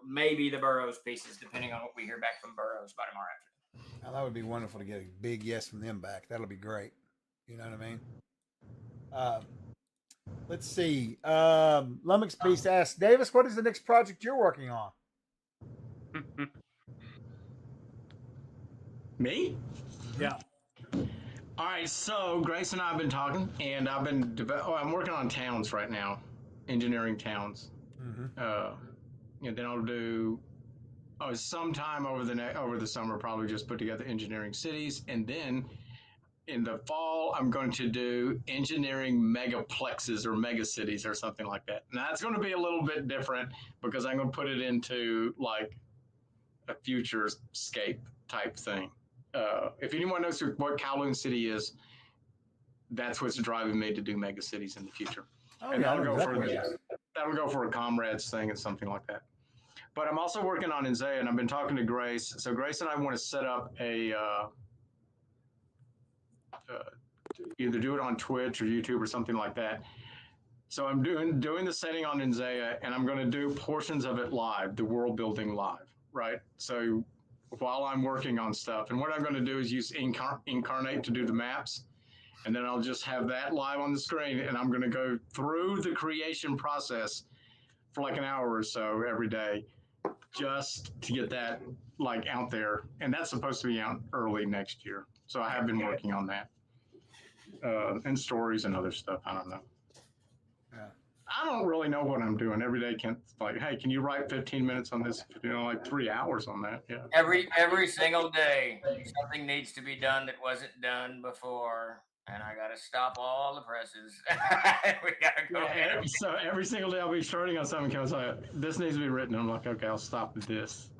maybe the Burroughs pieces, depending on what we hear back from Burroughs by tomorrow afternoon. Now, that would be wonderful to get a big yes from them back. That'll be great. You know what I mean? Let's see. Lummox Beast asks, Davis, what is the next project you're working on? Me? Yeah. All right, so Grace and I have been talking, and I've been I'm working on towns right now, engineering towns. And then I'll do sometime over the summer, probably just put together engineering cities, and then in the fall I'm going to do engineering megaplexes or megacities or something like that. Now that's going to be a little bit different because I'm going to put it into like a futurescape type thing. If anyone knows what Kowloon City is, that's what's driving me to do mega cities in the future. And that'll go for a comrades thing and something like that. But I'm also working on Inzea, and I've been talking to Grace. So Grace and I want to set up a either do it on Twitch or YouTube or something like that. So I'm doing the setting on Inzea, and I'm going to do portions of it live, the world building live, right? So while I'm working on stuff, and what I'm going to do is use Incarnate to do the maps, and then I'll just have that live on the screen, and I'm going to go through the creation process for like an hour or so every day, just to get that like out there, and that's supposed to be out early next year. So I have been working on that, and stories and other stuff. I don't know. Yeah. I don't really know what I'm doing every day. Hey, can you write 15 minutes on this? Like 3 hours on that. Yeah. Every single day, something needs to be done that wasn't done before, and I got to stop all the presses. We got to go ahead. So every single day I'll be starting on something. Comes like, this needs to be written. I'm like, okay, I'll stop at this.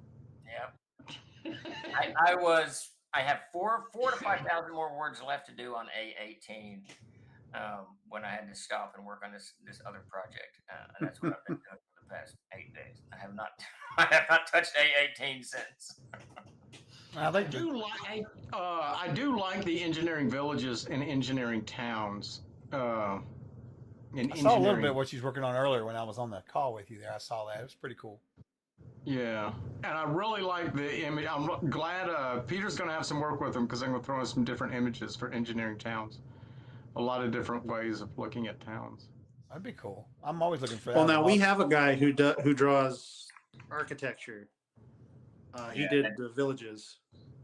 Yep. I have 4,000 to 5,000 more words left to do on A18. When I had to stop and work on this other project, and that's what I've been doing for the past 8 days. I have not touched A18 since. I do like the engineering villages and engineering towns. I saw a little bit what she's working on earlier when I was on the call with you there. I saw that. It was pretty cool. Yeah, and I really like the image. I'm glad Peter's going to have some work with them because I'm going to throw in some different images for engineering towns. A lot of different ways of looking at towns. That'd be cool. I'm always looking for that. Well, now we have a guy who draws architecture. He did the villages.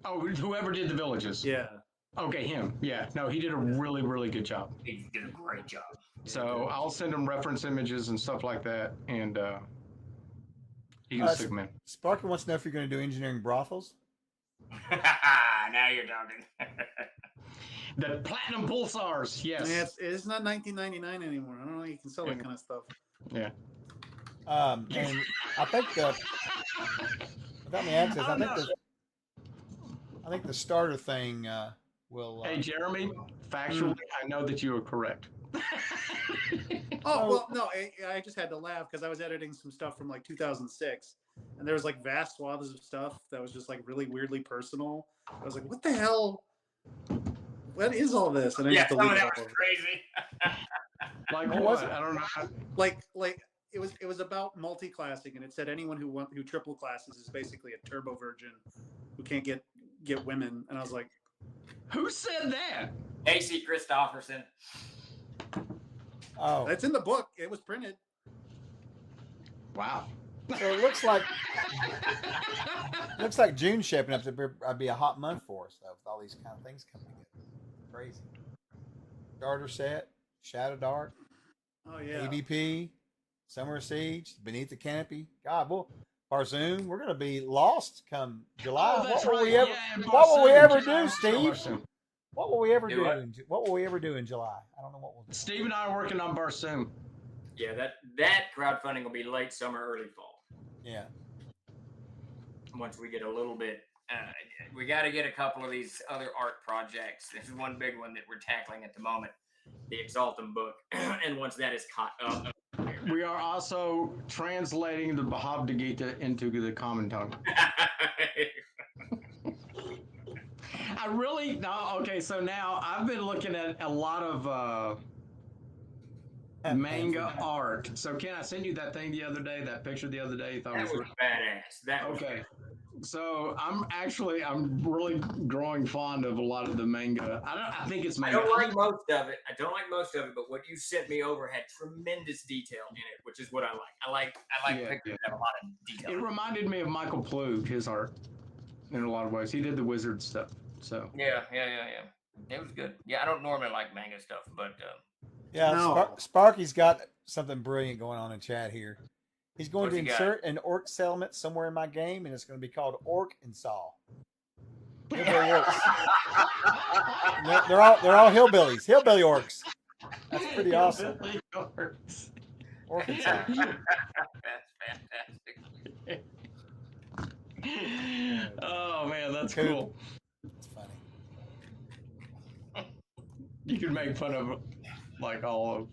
Oh, whoever did the villages. Yeah. Okay, him. Yeah. No, he did a really, really good job. He did a great job. So I'll send him reference images and stuff like that, and he can stick them in. Sparky wants to know if you're going to do engineering brothels. Now you're talking. The platinum pulsars, yes. Yeah, it's not 1999 anymore. I don't know. You can sell that kind of stuff. Yeah. And I think without me access, I think the starter thing will. Hey, Jeremy, factually, I know that you are correct. Oh, well, no, I just had to laugh because I was editing some stuff from like 2006, and there was like vast swaths of stuff that was just like really weirdly personal. I was like, what the hell? What is all this? And I just deleted that was crazy. Like what? I don't know. Like it was about multi-classing, and it said anyone who triple classes is basically a turbo virgin who can't get women. And I was like, who said that? Casey Christopherson. Oh, that's in the book. It was printed. Wow. So it looks like June's shaping up to be a hot month for us, though, with all these kind of things coming together. Crazy. Starter set, Shadow Dark, oh yeah, ABP, Summer Siege, Beneath the Canopy. God, well, Barzoom, we're going to be lost come July. Oh, what will we ever do, Steve? What will we ever do? What will we ever do in July? I don't know what we'll do. Steve and I are working on Barzoom. Yeah, that crowdfunding will be late summer, early fall. Yeah. Once we get a little bit, we got to get a couple of these other art projects. There's one big one that we're tackling at the moment, the Exaltum book, and once that is caught up. We are also translating the Bhagavad Gita into the common tongue. Okay, so now I've been looking at a lot of manga art. So Ken, I sent you that thing the other day, that picture the other day. You thought that was badass. That was okay. So I'm really growing fond of a lot of the manga. I think it's manga. I don't like most of it. But what you sent me over had tremendous detail in it, which is what I like. I like pictures that have a lot of detail. It reminded me of Michael Plug, his art, in a lot of ways. He did the wizard stuff. So yeah. It was good. Yeah, I don't normally like manga stuff, but Sparky's got something brilliant going on in chat here. He's going to insert an orc settlement somewhere in my game, and it's going to be called Orc and Saw. Hillbilly orcs. They're all hillbillies, hillbilly orcs. That's pretty awesome. Orcs. Orc and Saw. That's fantastic. Oh man, that's cool. It's funny. You could make fun of like all of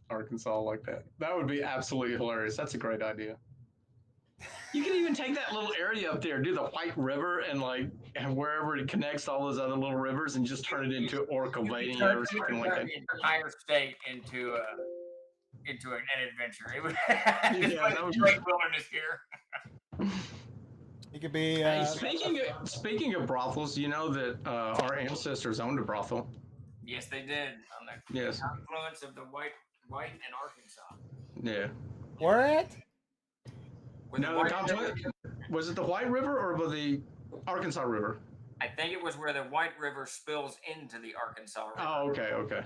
Arkansas like that. That would be absolutely hilarious. That's a great idea. You can even take that little area up there, do the White River, and wherever it connects all those other little rivers, and just turn it into Orcovania or something like that. The entire state into an adventure. It would that was great wilderness here. It could be. Hey, speaking of brothels, you know that our ancestors owned a brothel. Yes, they did. On the confluence of the White and Arkansas. Yeah. Where at? Was it the White River or the Arkansas River? I think it was where the White River spills into the Arkansas River. Oh, okay.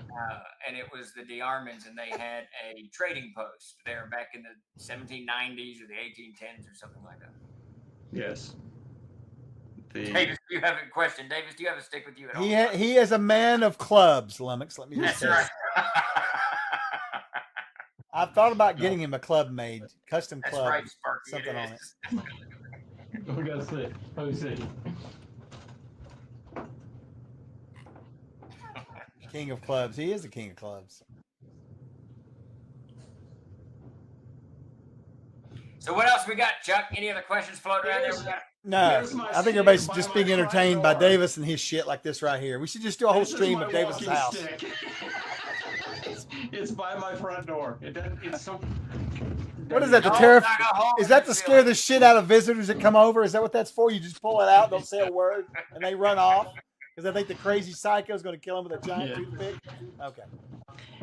And it was the DeArmonds, and they had a trading post there back in the 1790s or the 1810s or something like that. Yes. Davis, do you have a question? Davis, do you have a stick with you at all? He is a man of clubs, Lummox. Let me just say. Right. I've thought about getting him a club made, custom That's club, right, Sparky, something on it. We gotta see. Let me see. King of clubs. He is the king of clubs. So what else we got, Chuck? Any other questions floating around there? No, I think everybody's just being entertained by Davis and his shit like this right here. We should just do a whole stream of Davis's house. It's by my front door. It's so. What is that? Is that to scare the shit out of visitors that come over? Is that what that's for? You just pull it out, don't say a word, and they run off because they think the crazy psycho is going to kill them with a giant toothpick. Okay.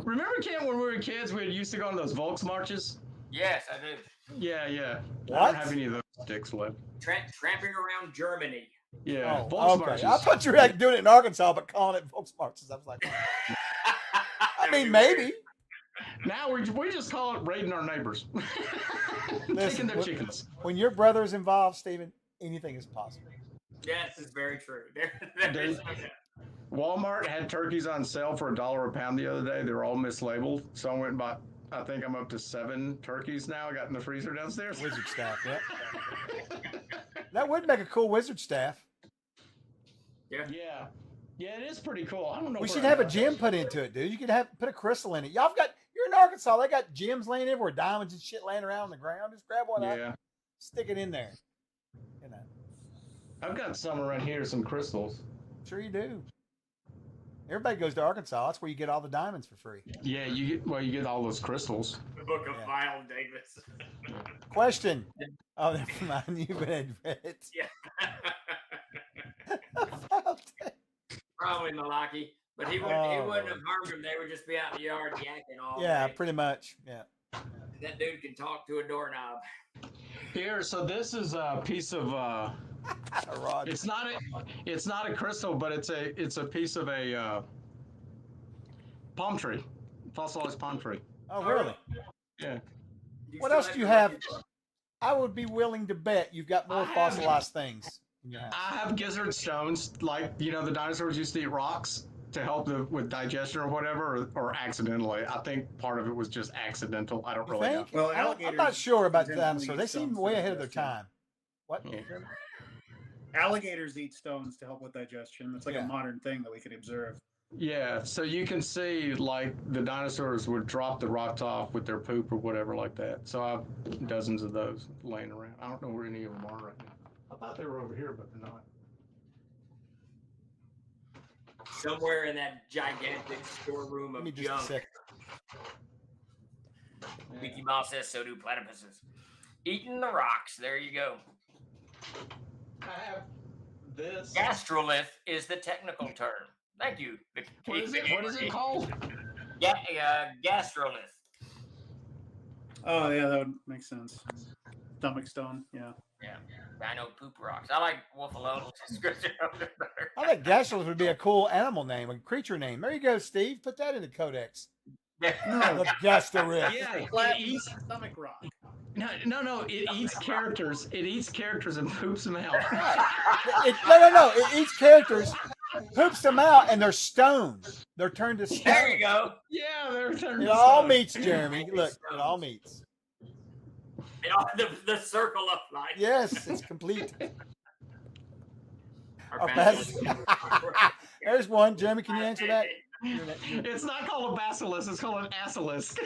Remember, Ken, when we were kids, we used to go on those Volks marches. Yes, I do. Yeah. What? I don't have any of those sticks left. Tramping around Germany. Yeah, Oh, okay. I thought you were like doing it in Arkansas, but calling it Volksmarches. I was like, I mean, maybe. Now we just call it raiding our neighbors, taking their chickens. When your brother's involved, Stephen, anything is possible. Yes, it's very true. Walmart had turkeys on sale for $1 a pound the other day. They were all mislabeled, so I went and bought. I think I'm up to 7 turkeys now. I got in the freezer downstairs. Wizard staff, yeah. That would make a cool wizard staff. Yeah, it is pretty cool. I don't know. We should have a gem put into it, dude. You could put a crystal in it. Y'all got. You're in Arkansas. They got gems laying everywhere, diamonds and shit laying around on the ground. Just grab one up, stick it in there. You know. I've got some around here, some crystals. Sure you do. Everybody goes to Arkansas. That's where you get all the diamonds for free. Yeah, you get all those crystals. The Book of Vile Davis. Question. Oh, never mind. You read it. Yeah. Probably Malaki, but he wouldn't have harmed them. They would just be out in the yard yakking all day. Pretty much. Yeah. That dude can talk to a doorknob. Here, so this is a piece of it's not a crystal, but it's a piece of a palm tree, fossilized palm tree. Oh, really? Yeah. What else do you have? I would be willing to bet you've got more fossilized things in your house. I have gizzard stones, like the dinosaurs used to eat rocks to help with digestion or whatever, or accidentally. I think part of it was just accidental. I don't really know. Well, I'm not sure about dinosaurs. They seem way ahead of their time. What? Yeah. Alligators eat stones to help with digestion. It's like a modern thing that we could observe. Yeah, so you can see like the dinosaurs would drop the rocks off with their poop or whatever like that. So I have dozens of those laying around. I don't know where any of them are right now. I thought they were over here, but they're not. Somewhere in that gigantic storeroom of junk. Mickey Mouse says so do platypuses. Eating the rocks. There you go. I have this. Gastrolith is the technical term. Thank you. What is it called? Gastrolith. Oh, yeah, that would make sense. Stomach stone, yeah. Yeah, dino poop rocks. I like Wolfalone's description of it better. I think Gastrolith would be a cool animal name, a creature name. There you go, Steve. Put that in the codex. No. The Gastrolith. Yeah, Flat stomach rock. No. It eats characters. It eats characters and poops them out. No. It eats characters, poops them out, and they're stones. They're turned to stone. There you go. Yeah, they're turned It to all stone. meets, Jeremy. Look, it all meets. The circle of life. Yes, it's complete. Our There's one. Jeremy, can you answer that? It's not called a basilisk. It's called an asilisk.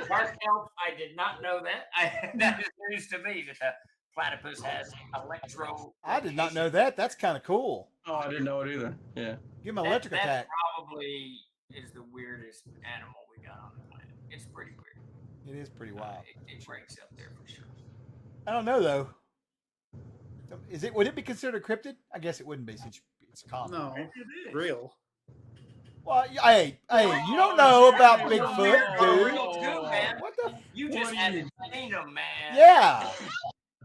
Dark Elf, I did not know that. That is news to me that the platypus has electro. I did not know that. That's kind of cool. Oh, I didn't know it either. Yeah. Give him an electric that attack. Probably is the weirdest animal we got on the planet. It's pretty weird. It is pretty wild. It breaks up there for sure. I don't know though. Would it be considered a cryptid? I guess it wouldn't be since it's common. No, real. Well, hey, you don't know about Bigfoot, dude. Real too, man. What the? You just haven't seen them, man. Yeah.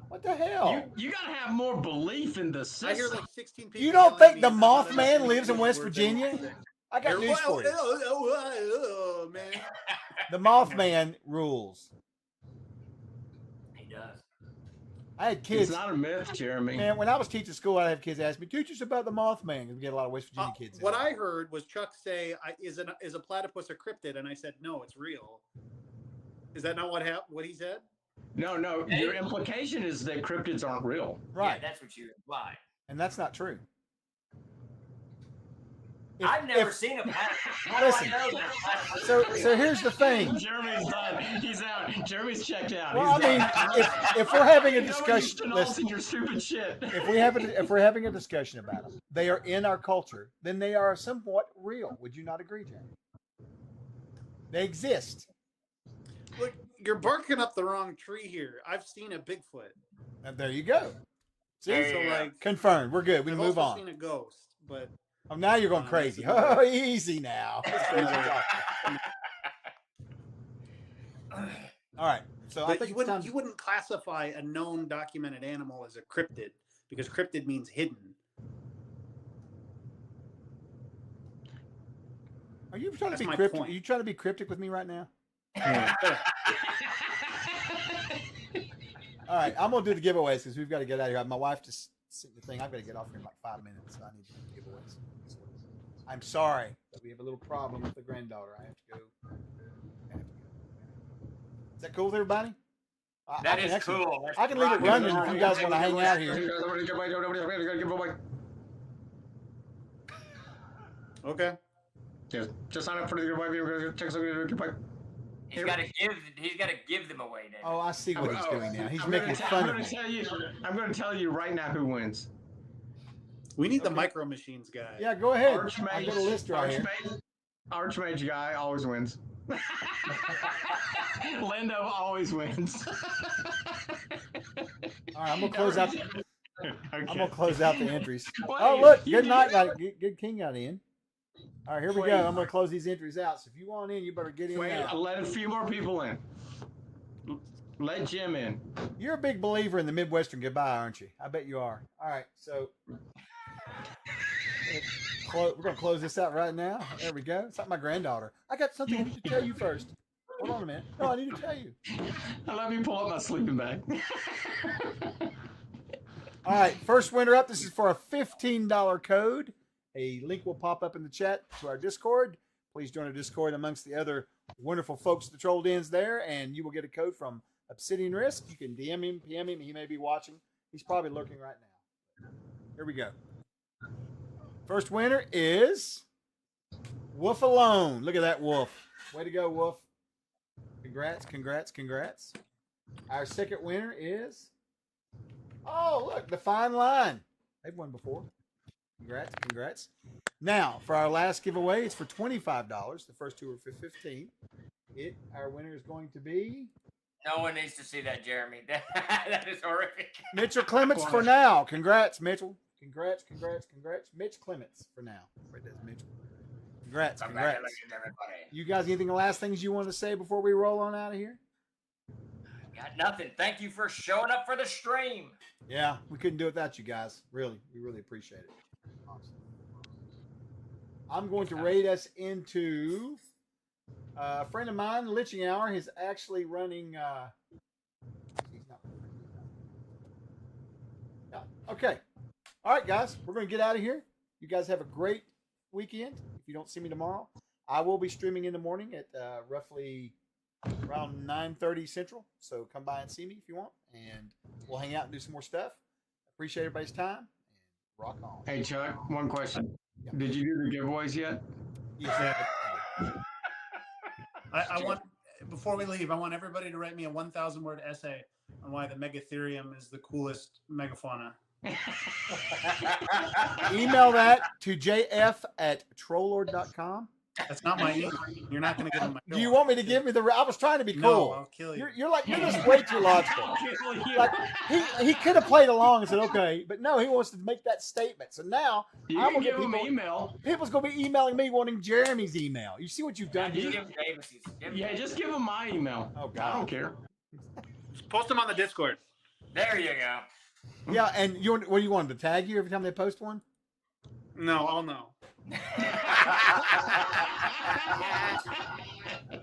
What the hell? You gotta have more belief in the system. I hear like 16 people. You don't think the yelling Mothman lives in West Virginia? I got news for you. Oh, man. The Mothman rules. He does. I had kids. It's not a myth, Jeremy. Man, when I was teaching school, I'd have kids ask me, "Teach us about the Mothman." We get a lot of West Virginia kids. What I heard was Chuck say, "Is a platypus a cryptid?" And I said, "No, it's real." Is that not what he said? No. Your implication is that cryptids aren't real. Right. Yeah, that's what you imply. And that's not true. I've never seen a platypus. How do Listen, I know that? So here's the thing. Jeremy's done. He's out. Jeremy's checked out. Well, He's I mean, done. if we're having a You know discussion, you're listen, your stupid shit. if we're having a discussion about them, they are in our culture, then they are somewhat real. Would you not agree, Jeremy? They exist. Look, you're barking up the wrong tree here. I've seen a Bigfoot. And there you go. See, So like confirmed. We're good. We I've can move also on. seen a ghost, but Oh, now you're going crazy. Oh, easy now. All right. So I but think you wouldn't classify a known documented animal as a cryptid because cryptid means hidden. Are you trying That's to be my cryptic? point. Are you trying to be cryptic with me right now? All right, I'm gonna do the giveaways because we've got to get out of here. My wife just sent the thing. I've got to get off here in like 5 minutes, so I need to do the giveaways. I'm sorry, but we have a little problem with the granddaughter. I have to go. Is that cool with everybody? That is cool. I can leave it running if you guys want to hang out here. Okay. Just sign up for the giveaway. He's got to give them away, David. Oh, I see what he's doing now. He's making fun of me. I'm going to tell you right now who wins. We need the Micro Machines guy. Yeah, go ahead. Archmage, I got a list right here. Archmage guy always wins. Lando always wins. All right, I'm gonna close out. Okay. I'm gonna close out the entries. Wait, Oh, look, you good night. did- Good King got in. All right, here we Wait. go. I'm gonna close these entries out. So if you want in, you better get in Wait, now. let a few more people in. Let Jim in. You're a big believer in the Midwestern goodbye, aren't you? I bet you are. All right, so we're gonna close this out right now. There we go. It's like my granddaughter. I got something I need to tell you first. Hold on a minute. No, I need to tell you. Let me pull up my sleeping bag. All right, first winner up. This is for a $15 code. A link will pop up in the chat to our Discord. Please join our Discord amongst the other wonderful folks at the Troll Dens there, and you will get a code from Obsidian Risk. You can DM him, PM him. He may be watching. He's probably lurking right now. Here we go. First winner is Wolf Alone. Look at that wolf. Way to go, Wolf. Congrats, congrats, congrats. Our second winner is, oh, look, the Fine Line. They've won before. Congrats, congrats. Now, for our last giveaway, it's for $25. The first two are for $15. Our winner is going to be No one needs to see that, Jeremy. That is horrific. Mitchell Clements for now. Congrats, Mitchell. Congrats, congrats, congrats. Mitch Clements for now. Right there's Mitchell. Congrats, congrats. You guys, anything last things you want to say before we roll on out of here? Got nothing. Thank you for showing up for the stream. Yeah, we couldn't do it without you guys. Really, we really appreciate it. Awesome. I'm going to raid us into a friend of mine, Litching Hour. He's actually running. Yeah. Okay. All right, guys, we're going to get out of here. You guys have a great weekend. If you don't see me tomorrow, I will be streaming in the morning at roughly around 9:30 Central. So come by and see me if you want, and we'll hang out and do some more stuff. Appreciate everybody's time, and rock on. Hey, Chuck, one question. Yeah. Did you do the giveaways yet? Yeah. I want, before we leave, I want everybody to write me a 1,000-word essay on why the Megatherium is the coolest megafauna. Email that to jf@trollord.com. That's not my email. You're not going to give him my Do you want me to give me the? I was trying to be cool. No, I'll kill you. You're just way too logical. Like he could have played along and said okay, but no, he wants to make that statement. So now I'm gonna give get him people. email. People's gonna be emailing me wanting Jeremy's email. You see what you've done here? Yeah, just give him my email. Oh God, I don't care. Just post them on the Discord. There you go. Yeah, and what do you want them to tag you every time they post one? No, I'll know.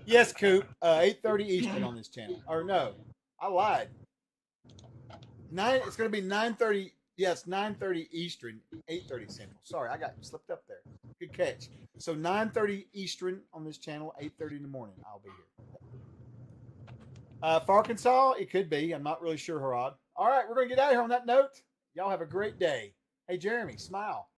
Yes, Coop. 8:30 Eastern on this channel. Or no, I lied. It's going to be 9:30. Yes, 9:30 Eastern, 8:30 Central. Sorry, I got slipped up there. Good catch. So 9:30 Eastern on this channel, 8:30 in the morning. I'll be here. For Arkansas, it could be. I'm not really sure, Harad. All right, we're going to get out of here on that note. Y'all have a great day. Hey, Jeremy, smile.